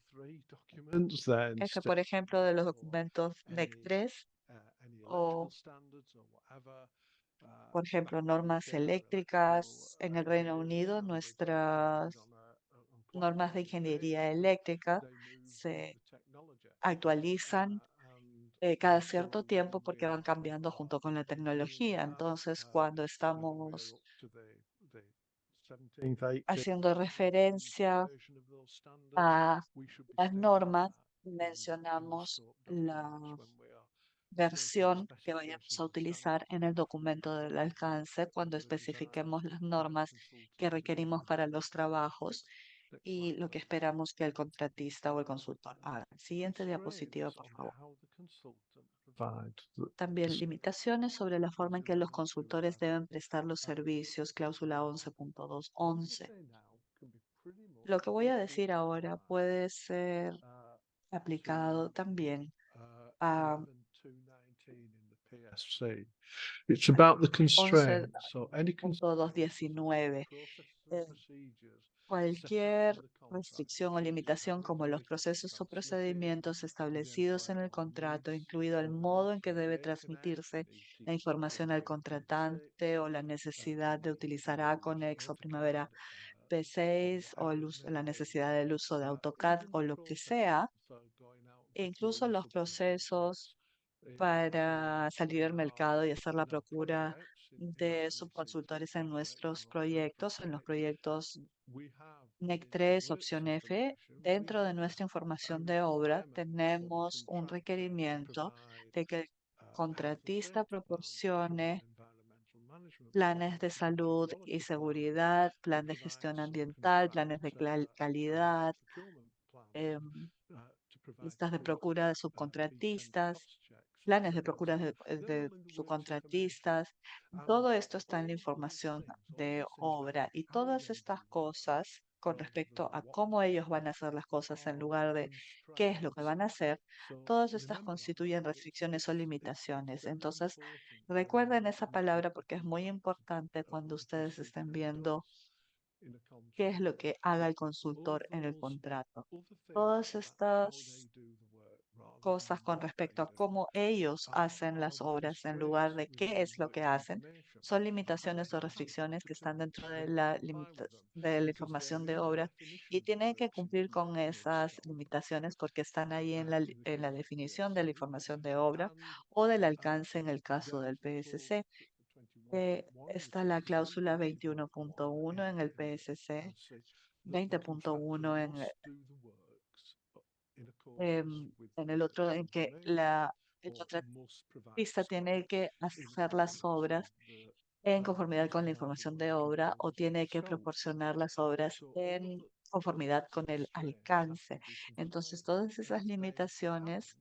documents, then F, por ejemplo, de los documentos NEC 3 any o, electrical standards or whatever. por ejemplo, Back in the normas UK, our electrical eléctricas en el Reino Unido, nuestras normas de ingeniería eléctrica they move with se the technology. actualizan cada cierto tiempo porque van cambiando junto con la tecnología. Entonces, cuando estamos haciendo referencia a las normas, mencionamos la versión que vayamos a utilizar en el documento del alcance cuando especifiquemos las normas que requerimos para los trabajos y lo que esperamos que el contratista o el consultor haga. Siguiente diapositiva, por favor. También limitaciones sobre la forma en que los consultores deben prestar los servicios, cláusula 11.2.11. Lo que voy a decir ahora puede ser aplicado también a 11.219 in the PSC. It's about the constraints. So any 11.219. Cualquier restricción o limitación como los procesos o procedimientos establecidos en el contrato, incluido el modo en que debe transmitirse la información al contratante o la necesidad de utilizar Aconex o Primavera P6 o la necesidad del uso de AutoCAD o lo que sea, e incluso los procesos para salir al mercado y hacer la procura de subconsultores en nuestros proyectos, en los proyectos NEC 3, opción F. Dentro de nuestra información de obra tenemos un requerimiento de que el contratista proporcione planes de salud y seguridad, plan de gestión ambiental, planes de calidad, em, listas de procura de subcontratistas, planes de procura de subcontratistas. Todo esto está en la información de obra y todas estas cosas con respecto a cómo ellos van a hacer las cosas en lugar de qué es lo que van a hacer, todas estas constituyen restricciones o limitaciones. Entonces, recuerden esa palabra porque es muy importante cuando ustedes estén viendo qué es lo que haga el consultor en el contrato. Todas estas cosas con respecto a cómo ellos hacen las obras en lugar de qué es lo que hacen, son limitaciones o restricciones que están dentro de de la información de obra y tienen que cumplir con esas limitaciones porque están ahí en en la definición de la información de obra o del alcance en el caso del PSC. Está la cláusula 21.1 en el PSC, 20.1 en el otro, en que el contratista tiene que hacer las obras en conformidad con la información de obra o tiene que proporcionar las obras en conformidad con el alcance. Entonces, todas esas limitaciones,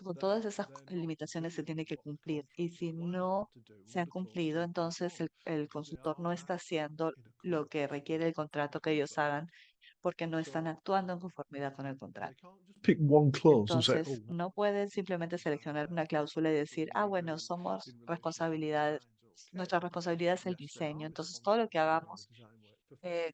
con todas esas limitaciones se tiene que cumplir y si no se han cumplido, entonces el consultor no está haciendo lo que requiere el contrato que ellos hagan porque no están actuando en conformidad con el contrato. pick one clause and say, Entonces, no pueden simplemente seleccionar una cláusula y decir, ah, bueno, nuestra responsabilidad es el diseño. Entonces, todo lo que hagamos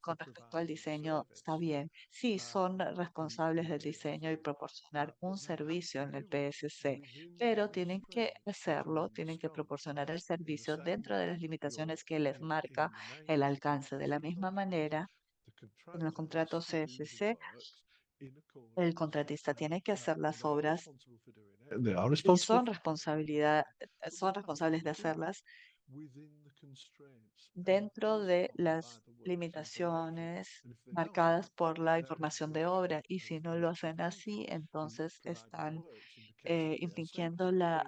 con respecto al diseño está bien. Sí, son responsables del diseño y proporcionar un servicio en el PSC, pero tienen que hacerlo, tienen que proporcionar el servicio dentro de las limitaciones que les marca el alcance. De la misma manera, En los contratos CSC, el contratista tiene que hacer las obras They are y responsible son responsables de hacerlas dentro de las limitaciones marcadas por la información de obra. Y si no lo hacen así, entonces están infringiendo la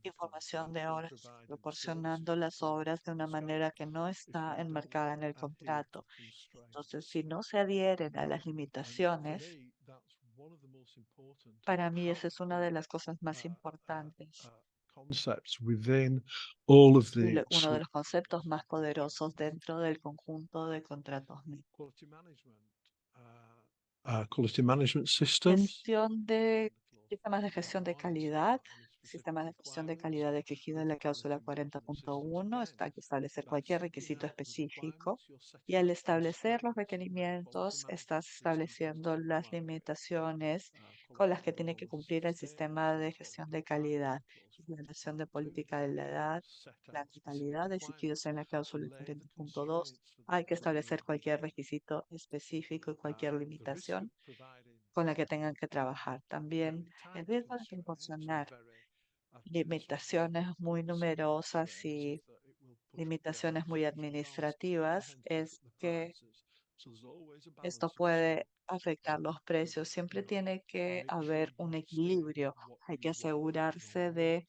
información de obra, proporcionando las obras de una manera que no está enmarcada en el contrato. Entonces, si no se adhieren a las limitaciones, para mí esa es una de las cosas más importantes concepts within all of y the uno de los conceptos más poderosos dentro del conjunto de contratos NIC. quality management systems. Gestión de sistemas de gestión de calidad. Sistemas de gestión de calidad exigido en la cláusula 40.1 está que establecer cualquier requisito específico y al establecer los requerimientos estás estableciendo las limitaciones con las que tiene que cumplir el sistema de gestión de calidad. Implementación de política de la edad, plan de calidad exigidos en la cláusula 40.2. Hay que establecer cualquier requisito específico y cualquier limitación con la que tengan que trabajar. También el riesgo de proporcionar limitaciones muy numerosas y limitaciones muy administrativas es que esto puede afectar los precios. Siempre tiene que haber un equilibrio. Hay que asegurarse de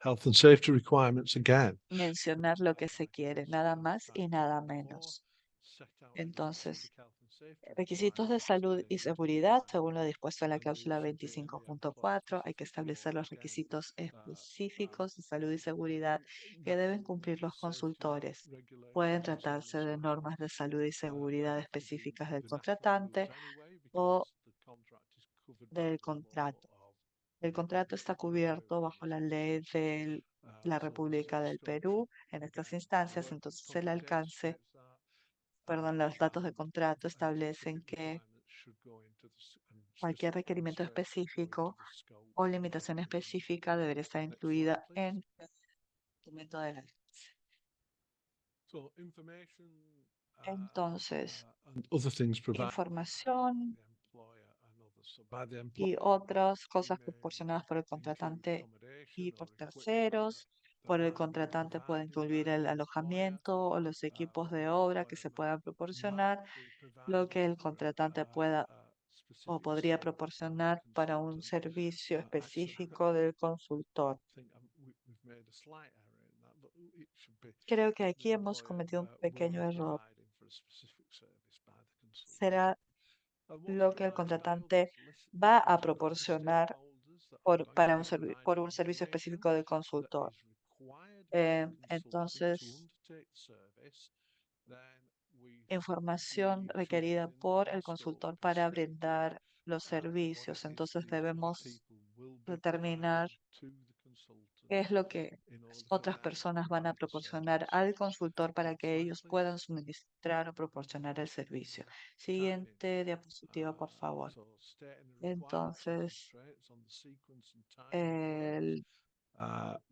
Health and safety requirements again. mencionar lo que se quiere, nada más y nada menos. Entonces, requisitos de salud y seguridad, según lo dispuesto en la cláusula 25.4, hay que establecer los requisitos específicos de salud y seguridad que deben cumplir los consultores. Pueden tratarse de normas de salud y seguridad específicas del contratante o del contrato. El contrato está cubierto bajo la ley de la República del Perú. En estas instancias, entonces el alcance, perdón, los datos de contrato establecen que cualquier requerimiento específico o limitación específica debería estar incluida en el documento del alcance. Entonces, And other things provided información by the y employer. otras cosas proporcionadas por el contratante y por terceros. Por el contratante puede incluir el alojamiento o los equipos de obra que se puedan proporcionar, lo que el contratante pueda o podría proporcionar para un servicio específico del consultor. Creo que aquí hemos cometido un pequeño error. Será lo que el contratante va a proporcionar por un servicio específico del consultor. Entonces, información requerida por el consultor para brindar los servicios. Entonces, debemos determinar qué es lo que otras personas van a proporcionar al consultor para que ellos puedan suministrar o proporcionar el servicio. Siguiente diapositiva, por favor. Entonces, el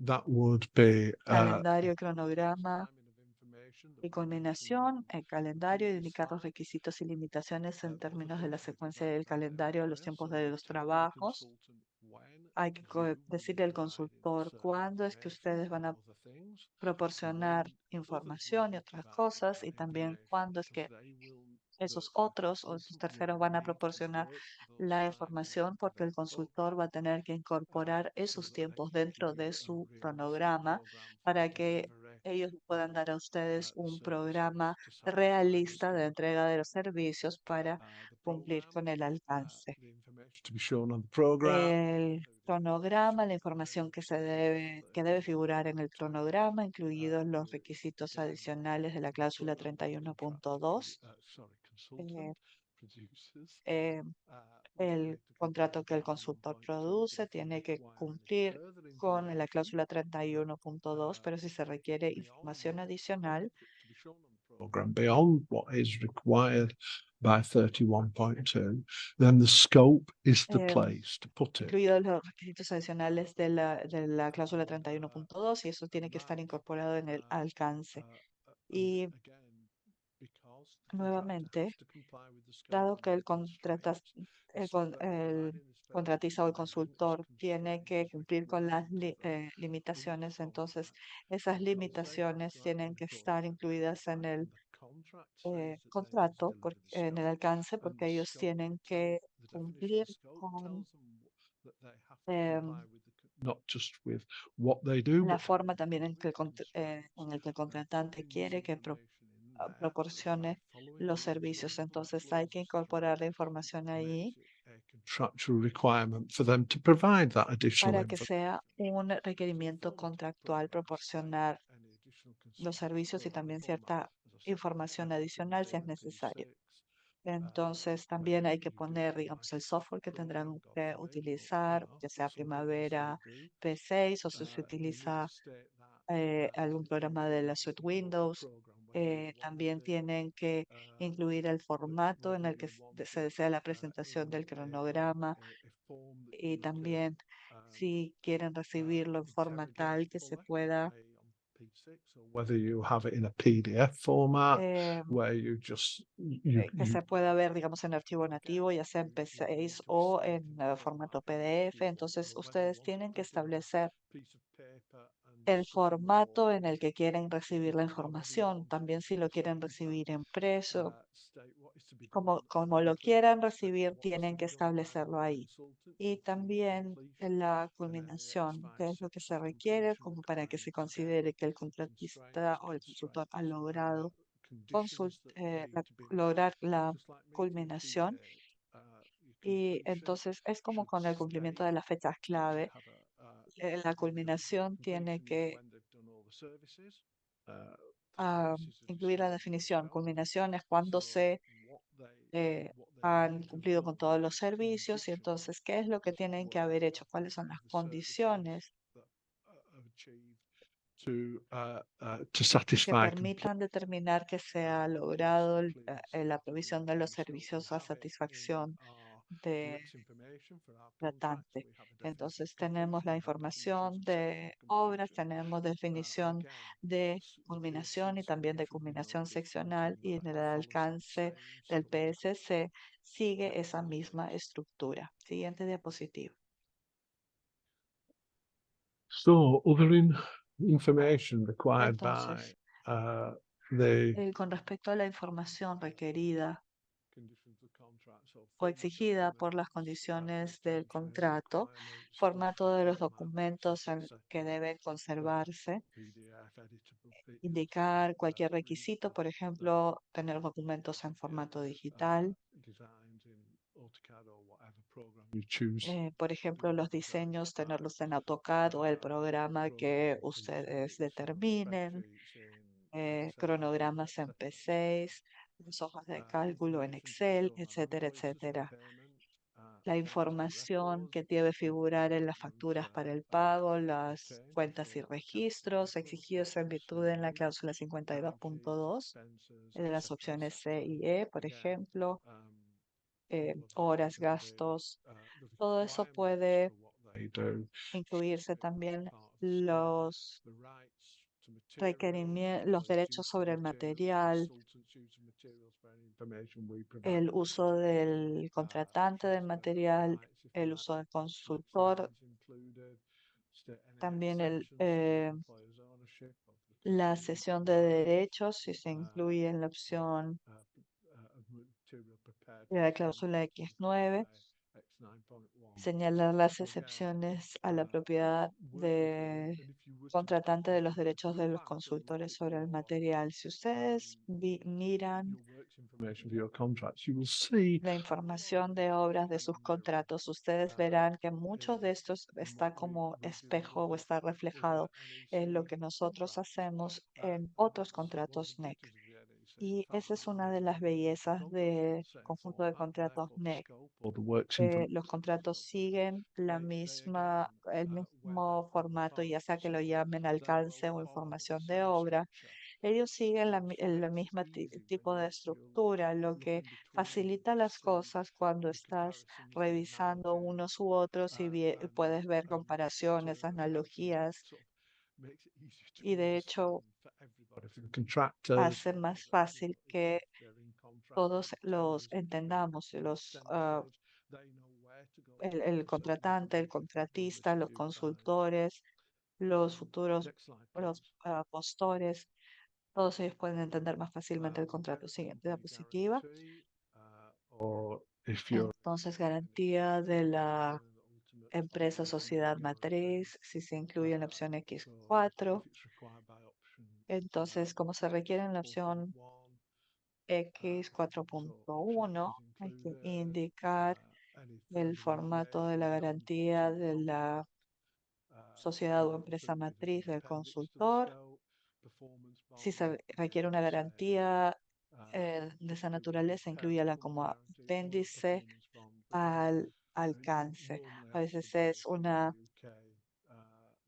That would be calendario, cronograma y culminación, el calendario y indicar los requisitos y limitaciones en términos de la secuencia del calendario, los tiempos de los trabajos. Hay que decirle al consultor cuándo es que ustedes van a proporcionar información y otras cosas y también cuándo es que esos otros o esos terceros van a proporcionar la información porque el consultor va a tener que incorporar esos tiempos dentro de su cronograma para que ellos puedan dar a ustedes un programa realista de entrega de los servicios para cumplir con el alcance. to be shown on the program. El cronograma, la información que debe figurar en el cronograma, incluidos los requisitos adicionales de la cláusula 31.2, eh, el contrato que el consultor produce tiene que cumplir con la cláusula 31.2, pero si se requiere información adicional, Program beyond what is required by 31.2, then the scope is the eh, place to put it. incluidos los requisitos adicionales de la cláusula 31.2, y eso tiene que estar incorporado en el alcance. Y Nuevamente, dado que el contratista o el consultor tiene que cumplir con las limitaciones, entonces esas limitaciones tienen que estar incluidas en el contrato, en el alcance, porque ellos tienen que cumplir con em, not just with what they do, la but forma también en el que el contratante quiere que proporcione los servicios. Entonces hay que incorporar la información ahí contractual requirement for them to provide that additional para que information. sea un requerimiento contractual proporcionar los servicios y también cierta información adicional si es necesario. Entonces también hay que poner, digamos, el software que tendrán que utilizar, ya sea Primavera P6 o si se utiliza algún programa de la suite Windows. También tienen que incluir el formato en el que se desea la presentación del cronograma y también si quieren recibirlo en forma tal que se pueda Whether you have it in a PDF format eh, where you just que se pueda ver, digamos, en archivo nativo, ya sea en P6 o en formato PDF. Entonces, ustedes tienen que establecer el formato en el que quieren recibir la información. También si lo quieren recibir impreso, como lo quieran recibir, tienen que establecerlo ahí. Y también en la culminación, que es lo que se requiere como para que se considere que el contratista o el consultor ha logrado lograr la culminación. Y entonces es como con el cumplimiento de las fechas clave. La culminación tiene que incluir la definición. Culminación es cuando se eh, han cumplido con todos los servicios y entonces, ¿qué es lo que tienen que haber hecho? ¿Cuáles son las condiciones to que satisfy permitan determinar que se ha logrado la provisión de los servicios a satisfacción de tratante? Entonces tenemos la información de obras, tenemos definición de culminación y también de culminación seccional y en el alcance del PSC sigue esa misma estructura. Siguiente diapositiva. So information required by Entonces, the con respecto a la información requerida conditions of contract, so o format exigida por las condiciones del contrato, formato de los documentos que deben conservarse, indicar cualquier requisito, por ejemplo, tener documentos en formato digital, por ejemplo, los diseños, tenerlos en AutoCAD o el programa que ustedes determinen, cronogramas en P6, las hojas de cálculo en Excel, etcétera, etcétera. La información que debe figurar en las facturas para el pago, las cuentas y registros exigidos en virtud de la cláusula 52.2 de las opciones C y E, por ejemplo, horas, gastos. Todo eso puede incluirse también los requerimientos, los derechos sobre el material, el uso del contratante del material, el uso del consultor, también la cesión de derechos, si se incluye en la opción de la cláusula X9, señalar las excepciones a la propiedad de contratante de los derechos de los consultores sobre el material. Si ustedes miran la información de obras de sus contratos, ustedes verán que muchos de estos está como espejo o está reflejado en lo que nosotros hacemos en otros contratos NEC. Y esa es una de las bellezas del conjunto de contratos NEC. Los contratos siguen el mismo formato, ya sea que lo llamen alcance o información de obra. Ellos siguen el mismo tipo de estructura, lo que facilita las cosas cuando estás revisando unos u otros y puedes ver comparaciones, analogías, y de hecho hace más fácil que todos los entendamos, el contratante, el contratista, los consultores, los futuros, los postores, todos ellos pueden entender más fácilmente el contrato. Siguiente diapositiva. Or if you're Entonces, garantía de la empresa sociedad matriz, si se incluye en la opción X4. Entonces, como se requiere en la opción X 4.1, hay que indicar el formato de la garantía de la sociedad o empresa matriz del consultor. Si se requiere una garantía de esa naturaleza, inclúyala como apéndice al alcance. A veces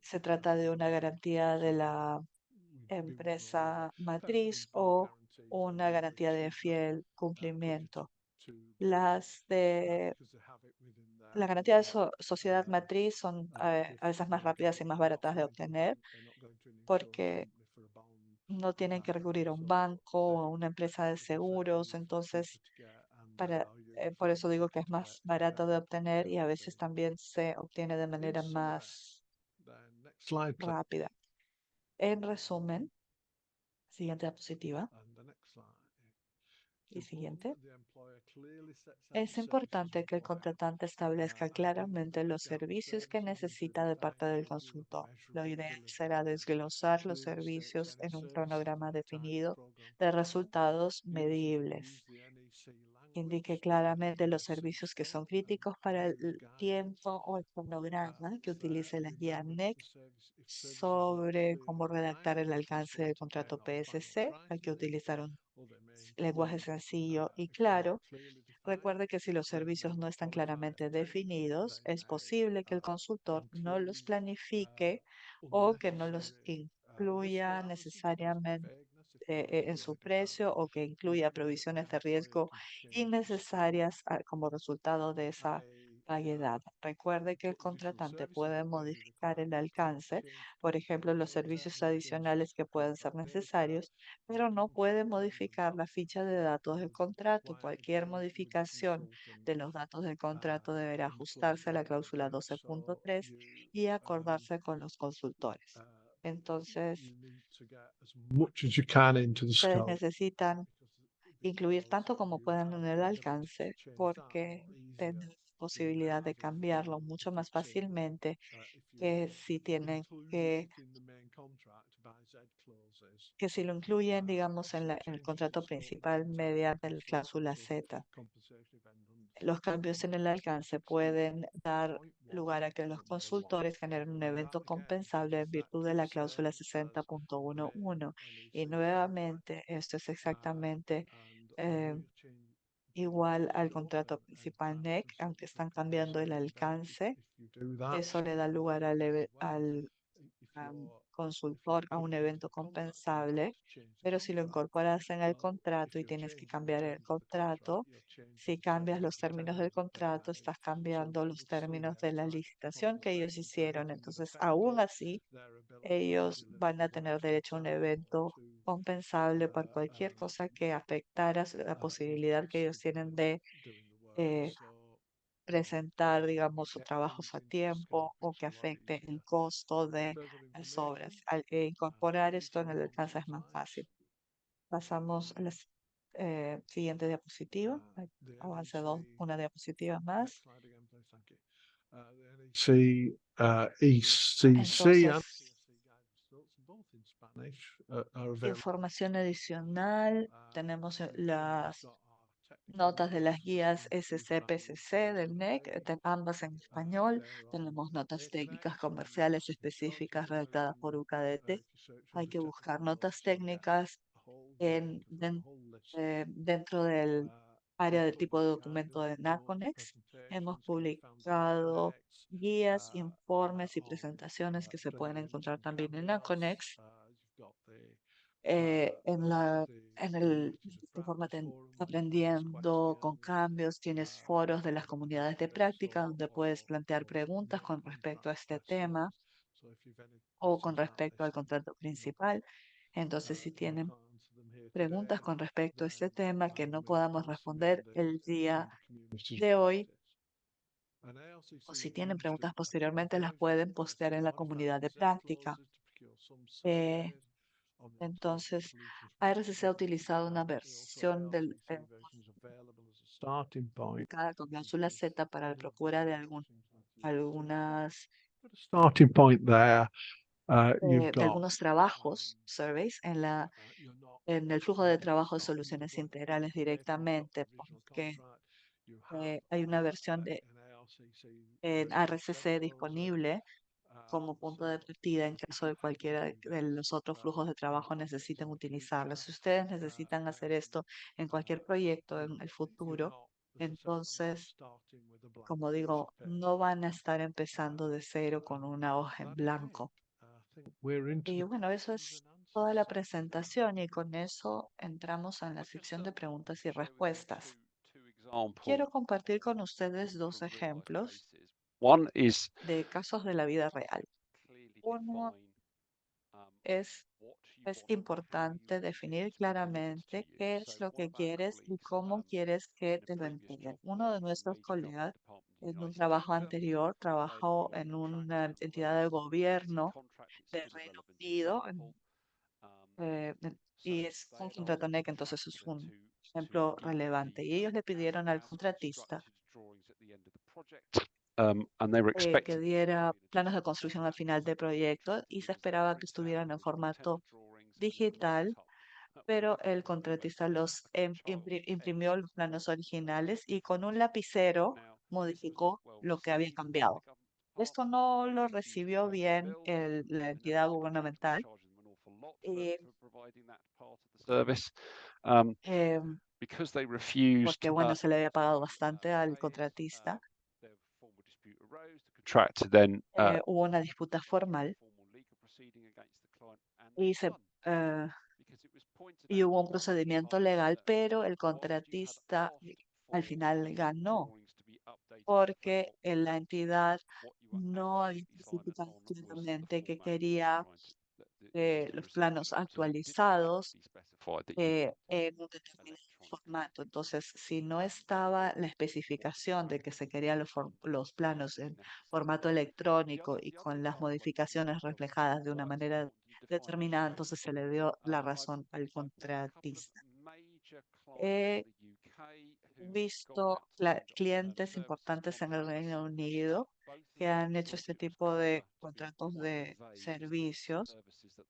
se trata de una garantía de la empresa matriz o una garantía de fiel cumplimiento. La garantía de sociedad matriz son a veces más rápidas y más baratas de obtener porque no tienen que recurrir a un banco o a una empresa de seguros. Entonces, por eso digo que es más barato de obtener y a veces también se obtiene de manera más slide, please. rápida. En resumen, siguiente diapositiva y siguiente. Es importante que el contratante establezca claramente los servicios que necesita de parte del consultor. Lo ideal será desglosar los servicios en un cronograma definido de resultados medibles. Indique claramente los servicios que son críticos para el tiempo o el cronograma que utilice la guía NEC sobre cómo redactar el alcance del contrato PSC. Hay que utilizar un lenguaje sencillo y claro. Recuerde que si los servicios no están claramente definidos, es posible que el consultor no los planifique o que no los incluya necesariamente en su precio o que incluya provisiones de riesgo innecesarias como resultado de esa vaguedad. Recuerde que el contratante puede modificar el alcance, por ejemplo, los servicios adicionales que pueden ser necesarios, pero no puede modificar la ficha de datos del contrato. Cualquier modificación de los datos del contrato deberá ajustarse a la cláusula 12.3 y acordarse con los consultores. Entonces, Much as you can into the ustedes scope. necesitan incluir tanto como puedan en el alcance porque tendrán posibilidad de cambiarlo mucho más fácilmente que si tienen que si lo incluyen, digamos, en el contrato principal mediante la cláusula Z. Los cambios en el alcance pueden dar lugar a que los consultores generen un evento compensable en virtud de la cláusula 60.11. Y nuevamente, esto es exactamente eh, igual al contrato principal NEC, aunque están cambiando el alcance. Eso le da lugar al consultor a un evento compensable, pero si lo incorporas en el contrato y tienes que cambiar el contrato, si cambias los términos del contrato, estás cambiando los términos de la licitación que ellos hicieron. Entonces, aún así, ellos van a tener derecho a un evento compensable por cualquier cosa que afectara la posibilidad que ellos tienen de eh, presentar, digamos, sus trabajos a tiempo o que afecte el costo de las obras. Al incorporar esto en el alcance es más fácil. Pasamos a la siguiente diapositiva. Avance una diapositiva más. See, ECC and Entonces, información adicional. Tenemos las notas de las guías SCPCC del NEC, ambas en español. Tenemos notas técnicas comerciales específicas redactadas por UKDT. Hay que buscar notas técnicas dentro del área de tipo de documento de NACONEX. Hemos publicado guías, informes y presentaciones que se pueden encontrar también en NACONEX. En el informe aprendiendo con cambios, tienes foros de las comunidades de práctica donde puedes plantear preguntas con respecto a este tema o con respecto al contrato principal. Entonces, si tienen preguntas con respecto a este tema que no podamos responder el día de hoy, o si tienen preguntas posteriormente, las pueden postear en la comunidad de práctica. Entonces, ARCC ha utilizado una versión del cada con cláusula Z para la procura de algunas Starting point there, you've de got algunos trabajos, surveys, en el flujo de trabajo de soluciones integrales directamente, porque hay una versión de en ARCC disponible como punto de partida en caso de cualquiera de los otros flujos de trabajo necesiten utilizarlo. Si ustedes necesitan hacer esto en cualquier proyecto en el futuro, entonces, como digo, no van a estar empezando de cero con una hoja en blanco. Y bueno, eso es toda la presentación y con eso entramos en la sección de preguntas y respuestas. Quiero compartir con ustedes dos ejemplos One is de casos de la vida real. Uno es importante definir claramente qué es lo que quieres y cómo quieres que te lo entreguen. Uno de nuestros colegas en un trabajo anterior trabajó en una entidad de gobierno del Reino Unido y es un contrato NEC, entonces es un ejemplo relevante. Y ellos le pidieron al contratista and they were que expecting diera planos de construcción al final del proyecto y se esperaba que estuvieran en formato digital, pero el contratista imprimió los planos originales y con un lapicero modificó lo que había cambiado. Esto no lo recibió bien la entidad gubernamental y, service em, because they refused porque, bueno, se le había pagado bastante al contratista. their formal dispute arose. The contractor then Hubo una disputa formal formal legal proceeding against the client and y, they won eh, because it was pointed y out hubo un by the procedimiento parties legal, that pero el whilst you had contratista asked al for final ganó drawings to be updated to reflect porque what you la wanted, entidad what you were no había actually signing especificado on was the claramente que format that you quería were trying to that you wanted to los receive. planos So you didn't actualizados actually specify that you wanted en un determinado electronic. formato. Entonces, si no estaba la especificación de que se querían los planos en formato electrónico y con las modificaciones reflejadas de una manera determinada, entonces se le dio la razón al contratista. He visto clientes importantes en el Reino Unido que han hecho este tipo de contratos de servicios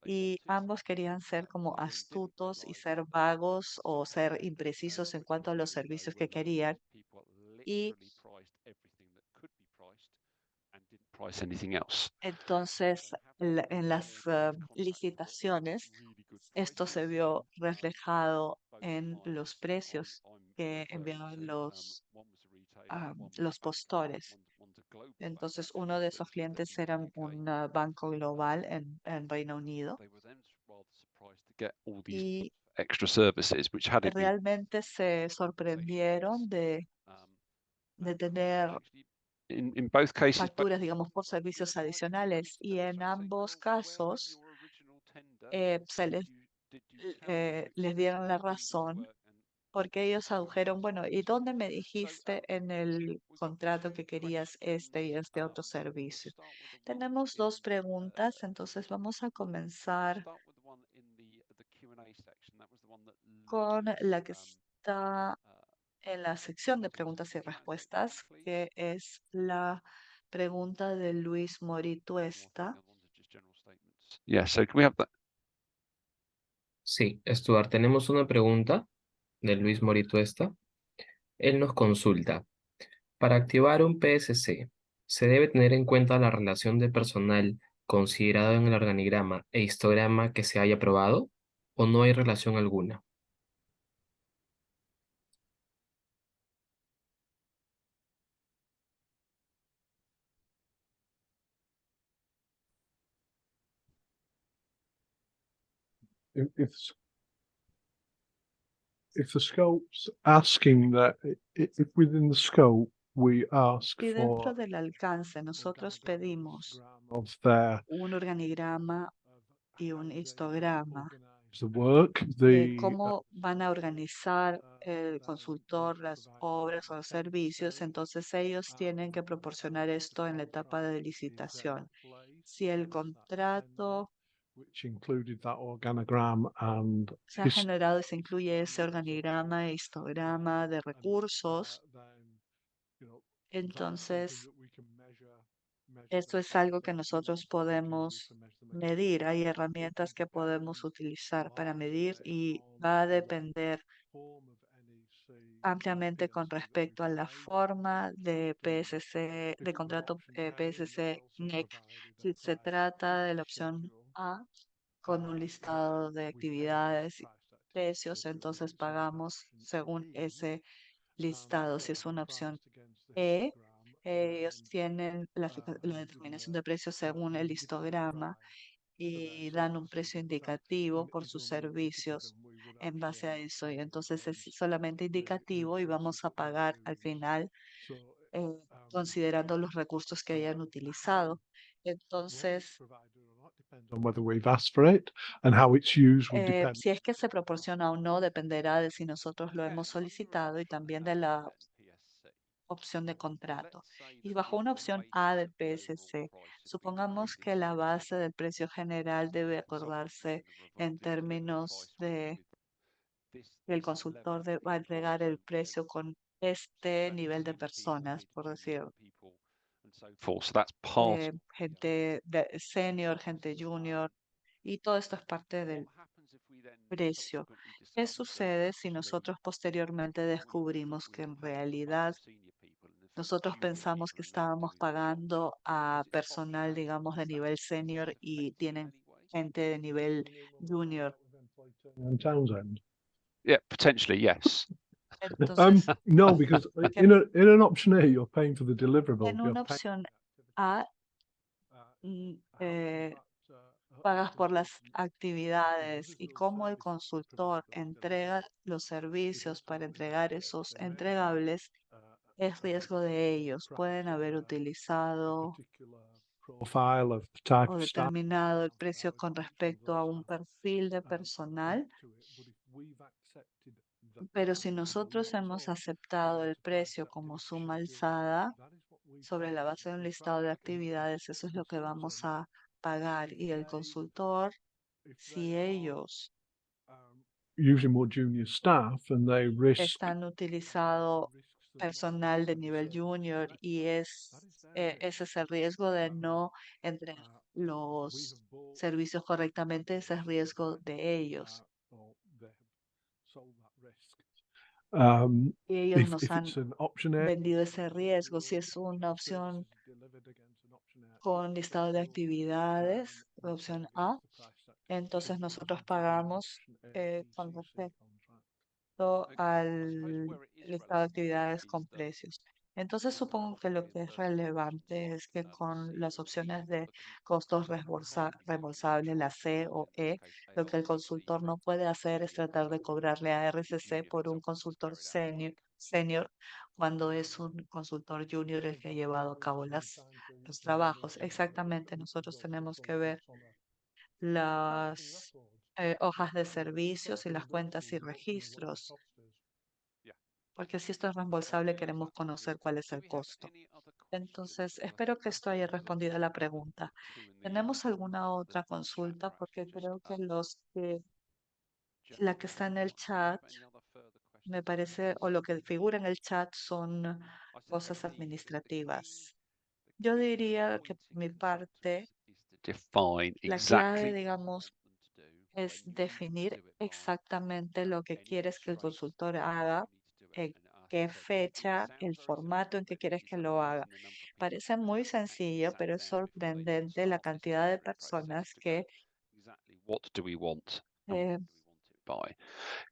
y ambos querían ser como astutos y ser vagos o ser imprecisos en cuanto a los servicios que querían. Y entonces en las licitaciones esto se vio reflejado en los precios que enviaban los postores. Entonces, uno de esos clientes era un banco global en Reino Unido y Extra services which had it been realmente se sorprendieron de tener in both cases facturas, digamos, por servicios adicionales y en ambos casos les dieron la razón porque ellos adujeron, bueno, ¿y dónde me dijiste en el contrato que querías este y este otro servicio? Tenemos dos preguntas, entonces vamos a comenzar con la que está en la sección de preguntas y respuestas, que es la pregunta de Luis Morituesta. Yeah, so can we have that? Sí, Stuart, tenemos una pregunta de Luis Morituesta. Él nos consulta. Para activar un PSC, ¿se debe tener en cuenta la relación de personal considerado en el organigrama e histograma que se haya aprobado o no hay relación alguna? if the scope's asking that, if within the scope we ask Y dentro for del alcance, nosotros pedimos of their un organigrama y un histograma the work, the cómo van a organizar el consultor las obras o los servicios, entonces ellos tienen que proporcionar esto en la etapa de licitación. Si el contrato which included that organogram and se ha generado y se incluye ese organigrama e histograma de recursos, entonces esto es algo que nosotros podemos medir. Hay herramientas que podemos utilizar para medir y va a depender ampliamente con respecto a la forma de PSC, de contrato PSC NEC. Si se trata de la opción A con un listado de actividades y precios, entonces pagamos según ese listado. Si es una opción E, ellos tienen la determinación de precios según el histograma y dan un precio indicativo por sus servicios en base a eso. Y entonces es solamente indicativo y vamos a pagar al final eh, considerando los recursos que hayan utilizado. Entonces, on whether we've asked for it, and how it's used would depend. si es que se proporciona o no, dependerá de si nosotros lo hemos solicitado y también de la opción de contrato. Y bajo una opción A del PSC, supongamos que la base del precio general debe acordarse en términos de que el consultor va a entregar el precio con este nivel de personas, por decir, So that's part. gente senior, gente junior, y todo esto es parte del precio. ¿Qué sucede si nosotros posteriormente descubrimos que en realidad nosotros pensamos que estábamos pagando a personal, digamos, de nivel senior y tienen gente de nivel junior? And Townsend. Yeah, potentially, yes. Entonces, No, because que in an option A, you're paying for the deliverable. en You're una paying, opción A, mm, eh, pagas por las actividades y cómo el consultor entrega los servicios para entregar esos entregables es riesgo de ellos. Pueden haber utilizado profile of the type o of staff. determinado el precio con respecto a un perfil de personal, pero si nosotros hemos aceptado el precio como suma alzada sobre la base de un listado de actividades, eso es lo que vamos a pagar. Y el consultor, si ellos Using more junior staff and they risk están utilizando personal de nivel junior y ese es el riesgo de no entregar los servicios correctamente, ese es riesgo de ellos. or they have sold that risk. Y ellos nos If han it's an option A, vendido ese riesgo. Si es una opción con listado de actividades, la opción A, entonces nosotros pagamos con respecto al listado de actividades con precios. Entonces supongo que lo que es relevante es que con las opciones de costos reembolsables, la C o E, lo que el consultor no puede hacer es tratar de cobrarle a RCC por un consultor senior cuando es un consultor junior el que ha llevado a cabo los trabajos. Exactamente, nosotros tenemos que ver las hojas de servicios y las cuentas y registros, porque si esto es reembolsable, queremos conocer cuál es el costo. Entonces, espero que esto haya respondido a la pregunta. ¿Tenemos alguna otra consulta? Porque creo que la que está en el chat, me parece, o lo que figura en el chat son cosas administrativas. Yo diría que por mi parte, Define la clave, exactly digamos, es definir exactamente lo que quieres que el consultor haga, en qué fecha, el formato en que quieres que lo haga. Parece muy sencillo, pero es sorprendente la cantidad de personas what do we want and eh, by.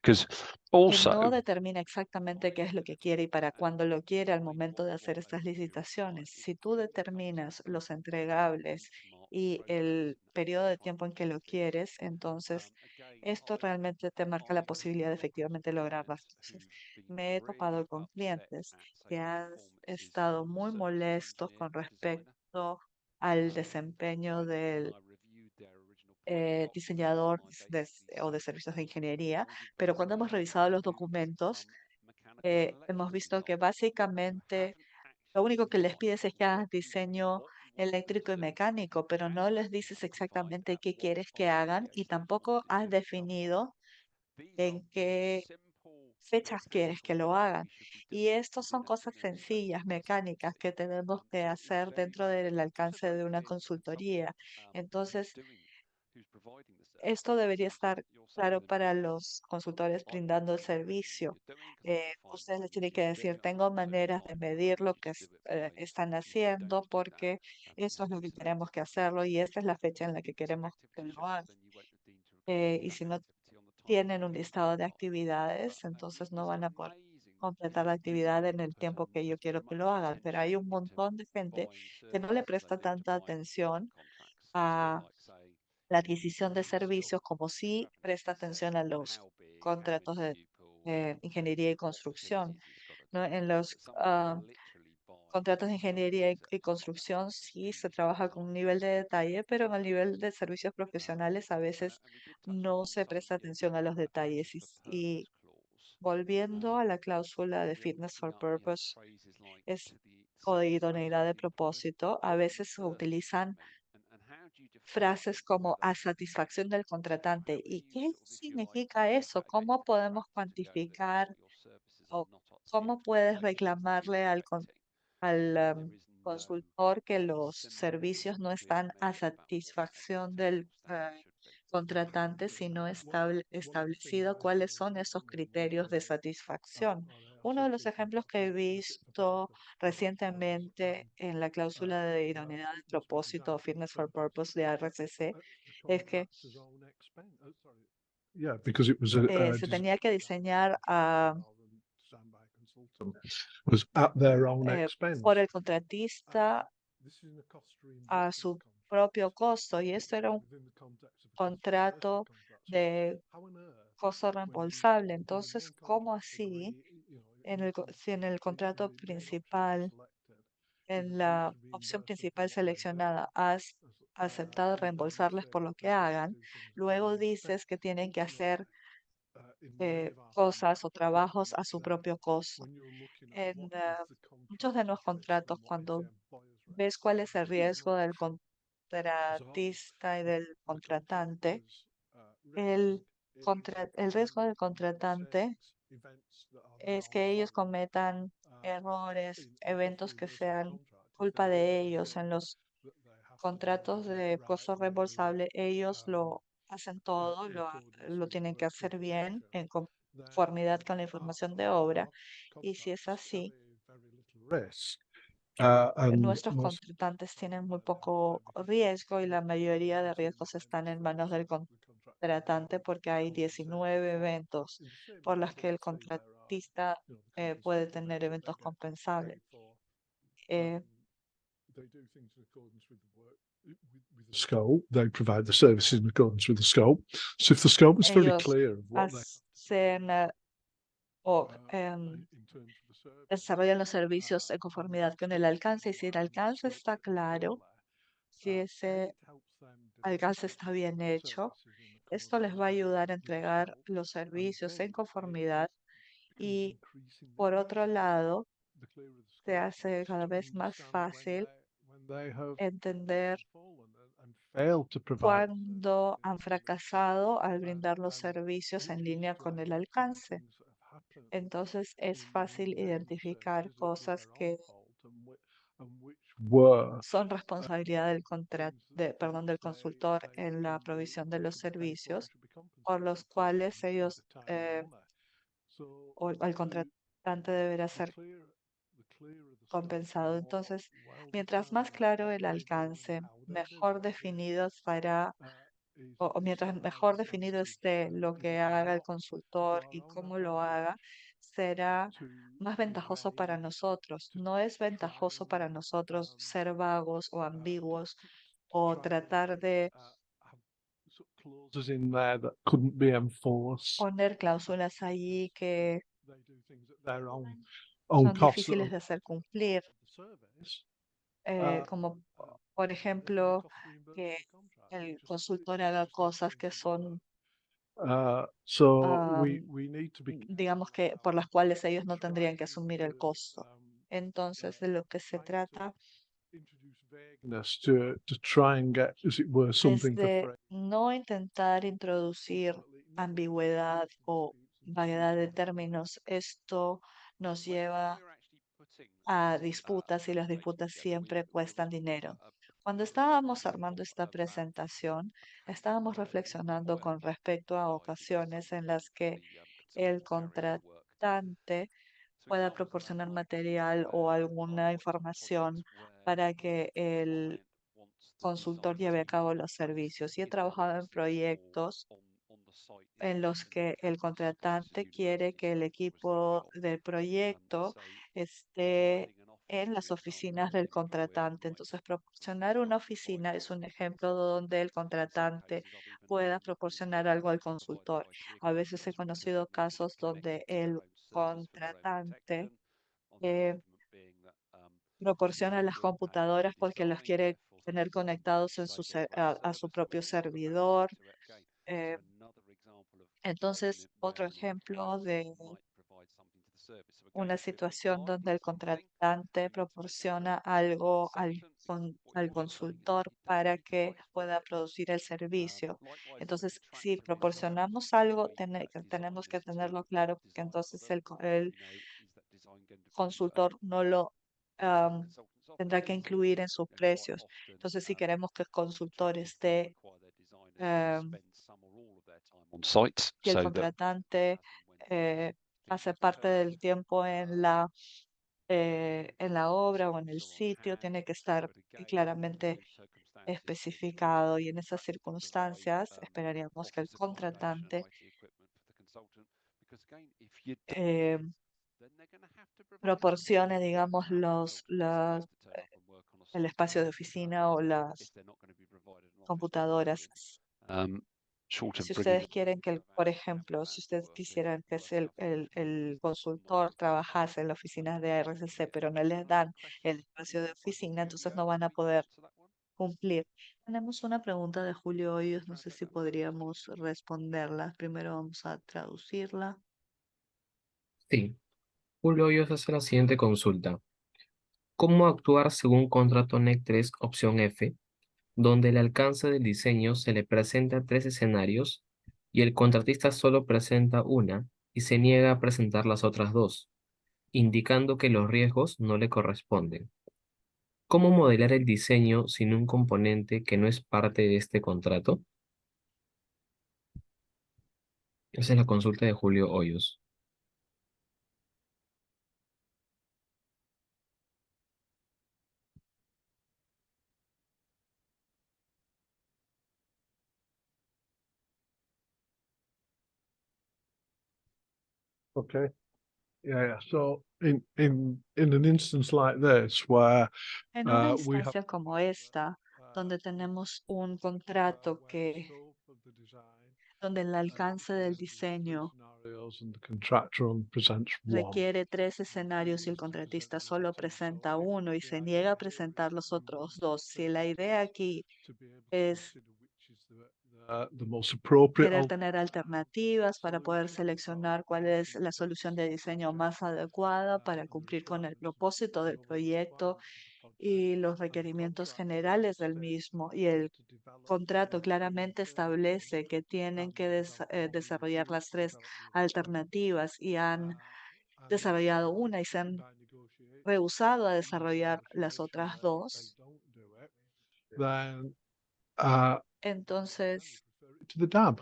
Because que also, no determina exactamente qué es lo que quiere y para cuándo lo quiere al momento de hacer estas licitaciones. Si tú determinas los entregables y el periodo de tiempo en que lo quieres, entonces esto realmente te marca la posibilidad de efectivamente lograr las cosas. Me he topado con clientes que han estado muy molestos con respecto al desempeño del diseñador o de servicios de ingeniería, pero cuando hemos revisado los documentos, hemos visto que básicamente lo único que les pides es que hagas diseño eléctrico y mecánico, pero no les dices exactamente qué quieres que hagan y tampoco has definido en qué fechas quieres que lo hagan. Y estos son cosas sencillas, mecánicas, que tenemos que hacer dentro del alcance de una consultoría. Entonces, esto debería estar claro para los consultores brindando el servicio. Ustedes les tienen que decir, tengo maneras de medir lo que están haciendo porque eso es lo que queremos que hacerlo y esta es la fecha en la que queremos que lo hagan. Y si no tienen un listado de actividades, entonces no van a poder completar la actividad en el tiempo que yo quiero que lo hagan. Pero hay un montón de gente que no le presta tanta atención a la adquisición de servicios como sí presta atención a los contratos de ingeniería y construcción, ¿no? En los contratos de ingeniería y construcción sí se trabaja con un nivel de detalle, pero en el nivel de servicios profesionales a veces no se presta atención a los detalles. Y volviendo a la cláusula de fitness for purpose es, o de idoneidad de propósito, a veces se utilizan frases como a satisfacción del contratante. ¿Y qué significa eso? ¿Cómo podemos cuantificar o cómo puedes reclamarle al consultor que los servicios no están a satisfacción del contratante, sino establecido cuáles son esos criterios de satisfacción? Uno de los ejemplos que he visto recientemente en la cláusula de idoneidad de propósito o Fitness for Purpose de RCC es que Yeah, because it was se tenía que diseñar was at their own expense. por el contratista This is in a cost a reimbursement su contract. propio costo y esto era un Within the context of a cost contrato reimbursement contract. So de how on earth, costo when reembolsable. one Entonces, ¿cómo contractor así agree, in the si en el contrato main option principal, selected, is en agreed la to opción reimburse them for principal what they do, seleccionada, has aceptado and then you reembolsarles say por lo que they have to hagan, do things at their luego own expense? dices que tienen que hacer Ultimately, in many of our cosas o contracts, trabajos a su propio costo. when you're looking at En what is the muchos de contractor's los risk and contratos, what is cuando the employer's risk, ves cuál es el there's riesgo an del option as a whole. contratista y del The contratante, contractor's el, risk is el any riesgo del contratante mistakes, events that are their es own que ellos fault, cometan errores, eventos que sean culpa de ellos. En los contratos de costo reembolsable, ellos lo hacen todo, lo tienen que hacer bien en conformidad con la información de obra. Y si es así, risk. And nuestros most contratantes tienen muy poco riesgo y la mayoría de riesgos están en manos del contratante porque hay 19 eventos por los que el contratista puede tener eventos compensables. they do things in accordance with the work with the scope. They provide the services in accordance with the scope. So if the scope is very Ellos clear of what they hacen o in terms of the service, desarrollan los servicios en conformidad con el alcance y si el alcance está claro, si ese alcance está bien hecho, esto les va a ayudar a entregar los servicios en conformidad y por otro lado, se hace cada vez más fácil entender cuándo han fracasado al brindar los servicios en línea con el alcance. Entonces es fácil identificar cosas que son responsabilidad del consultor en la provisión de los servicios por los cuales ellos o el contratante deberá ser compensado. Entonces, mientras más claro el alcance, mejor definido estará, o mientras mejor definido esté lo que haga el consultor y cómo lo haga, será más ventajoso para nosotros. No es ventajoso para nosotros ser vagos o ambiguos o tratar de clauses in there that couldn't be enforced. poner cláusulas allí que They do things at their own son cost. difíciles de hacer cumplir, como por ejemplo que el consultor haga cosas que son, So am, we need to be digamos que por las cuales ellos no tendrían que asumir el costo. Entonces, de lo que se trata introduce vagueness to try and get, as it were, es something to de frame. no intentar introducir ambigüedad o vaguedad de términos. Esto nos lleva a disputas y las disputas siempre cuestan dinero. Cuando estábamos armando esta presentación, estábamos reflexionando con respecto a ocasiones en las que el contratante pueda proporcionar material o alguna información para que el consultor lleve a cabo los servicios. Y he trabajado en proyectos en los que el contratante quiere que el equipo del proyecto esté en las oficinas del contratante. Entonces, proporcionar una oficina es un ejemplo donde el contratante pueda proporcionar algo al consultor. A veces he conocido casos donde el contratante eh, proporciona las computadoras porque los quiere tener conectados en a su propio servidor. eh, entonces, otro ejemplo de una situación donde el contratante proporciona algo al consultor para que pueda producir el servicio. Entonces, si proporcionamos algo, tenemos que tenerlo claro, porque entonces el consultor no lo am, tendrá que incluir en sus precios. Entonces, si queremos que el consultor esté, am, on site que el so that contratante eh, pase parte del tiempo en la obra o en el sitio, tiene que estar claramente especificado, y en esas circunstancias esperaríamos que el contratante eh, proporcione, digamos, el espacio de oficina o las computadoras. um, short of Si bringing ustedes quieren que, por ejemplo, si ustedes quisieran que el consultor trabajase en la oficina de RCC, pero no les dan el espacio de oficina, entonces no van a poder cumplir. Tenemos una pregunta de Julio Hoyos, no sé si podríamos responderla. Primero vamos a traducirla. Sí, Julio Hoyos hace la siguiente consulta. ¿Cómo actuar según contrato NEC 3, opción F, donde el alcance del diseño se le presenta tres escenarios y el contratista solo presenta una y se niega a presentar las otras dos, indicando que los riesgos no le corresponden? ¿Cómo modelar el diseño sin un componente que no es parte de este contrato? Esa es la consulta de Julio Hoyos. Okay. Yeah. So in an instance like this where En una we have instancia como esta, donde tenemos un contrato donde el alcance del diseño scenarios and the contractor only presents one. requiere tres escenarios y el contratista solo presenta uno y se niega a presentar los otros dos. Si la idea aquí To be able to es consider which is the most appropriate querer tener alternativas para poder seleccionar cuál es la solución de diseño más adecuada para cumplir con el propósito del proyecto y los requerimientos generales del mismo. Y el contrato claramente establece que tienen que desarrollar las tres alternativas y han desarrollado una y se han rehusado a desarrollar las otras dos. then uh, Entonces, to the DAB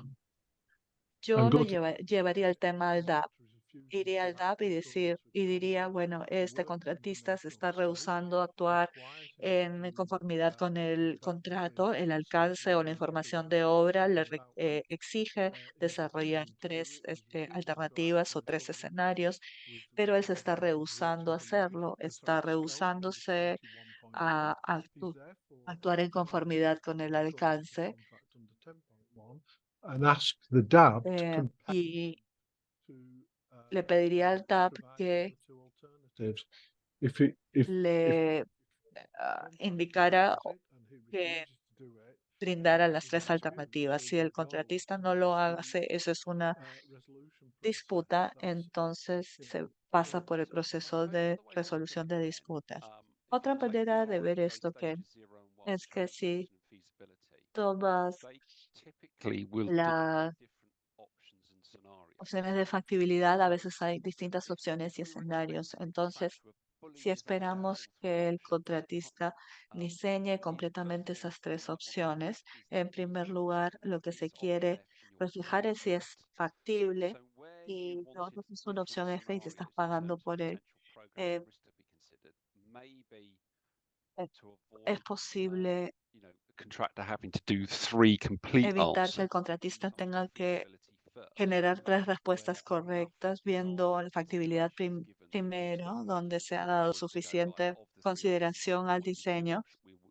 yo and lo go to llevaría el tema al DAP. Iría al DAP y diría, bueno, este contratista se está rehusando a actuar en conformidad con el contrato, el alcance o la información de obra exige desarrollar tres alternativas o tres escenarios, pero él se está rehusando a hacerlo, está rehusándose a actuar en conformidad con el alcance, and ask the DAB to compare y to le pediría al DAP provide que the two alternatives. If le indicara it and he que refuses to do it, brindar a las tres alternativas. Si el contratista no lo hace, eso es una disputa, entonces se pasa por el proceso de resolución de disputas. Otra manera de ver esto es que si todas las opciones de factibilidad, a veces hay distintas opciones y escenarios. Entonces, si esperamos que el contratista diseñe completamente esas tres opciones, en primer lugar, lo que se quiere reflejar es si es factible y lo otro es una opción F y te estás pagando por él. Eh, eh, es posible Contractor having to do 3 complete evitar que answers. el contratista tenga que generar tres respuestas correctas, viendo la factibilidad primero, donde se ha dado suficiente consideración al diseño,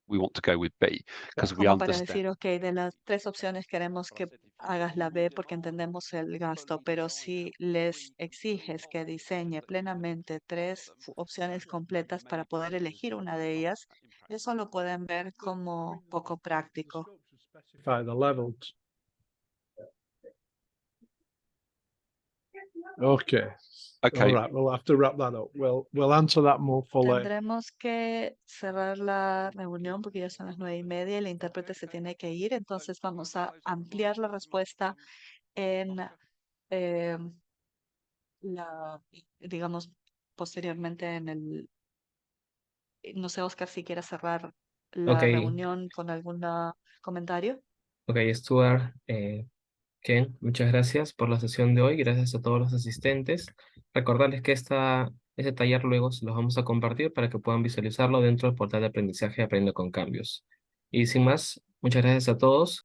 We want to go with B because we como para understand. decir, ok, de las tres opciones queremos que hagas la B porque entendemos el gasto, pero si les exiges que diseñe plenamente tres opciones completas para poder elegir una de ellas, eso lo pueden ver como poco práctico. Specify the levels. Okay. All Okay, right, we'll have to wrap that up. We'll answer that more fully. Tendremos que cerrar la reunión porque ya son las 9:30 y el intérprete se tiene que ir. Entonces vamos a ampliar la respuesta en eh, digamos, posteriormente no sé, Oscar, si quieres cerrar Ok, la reunión con algún comentario. ok, Stuart, Ken, muchas gracias por la sesión de hoy, gracias a todos los asistentes. Recordarles que este taller luego se los vamos a compartir para que puedan visualizarlo dentro del portal de aprendizaje Aprendo con Cambios. Y sin más, muchas gracias a todos.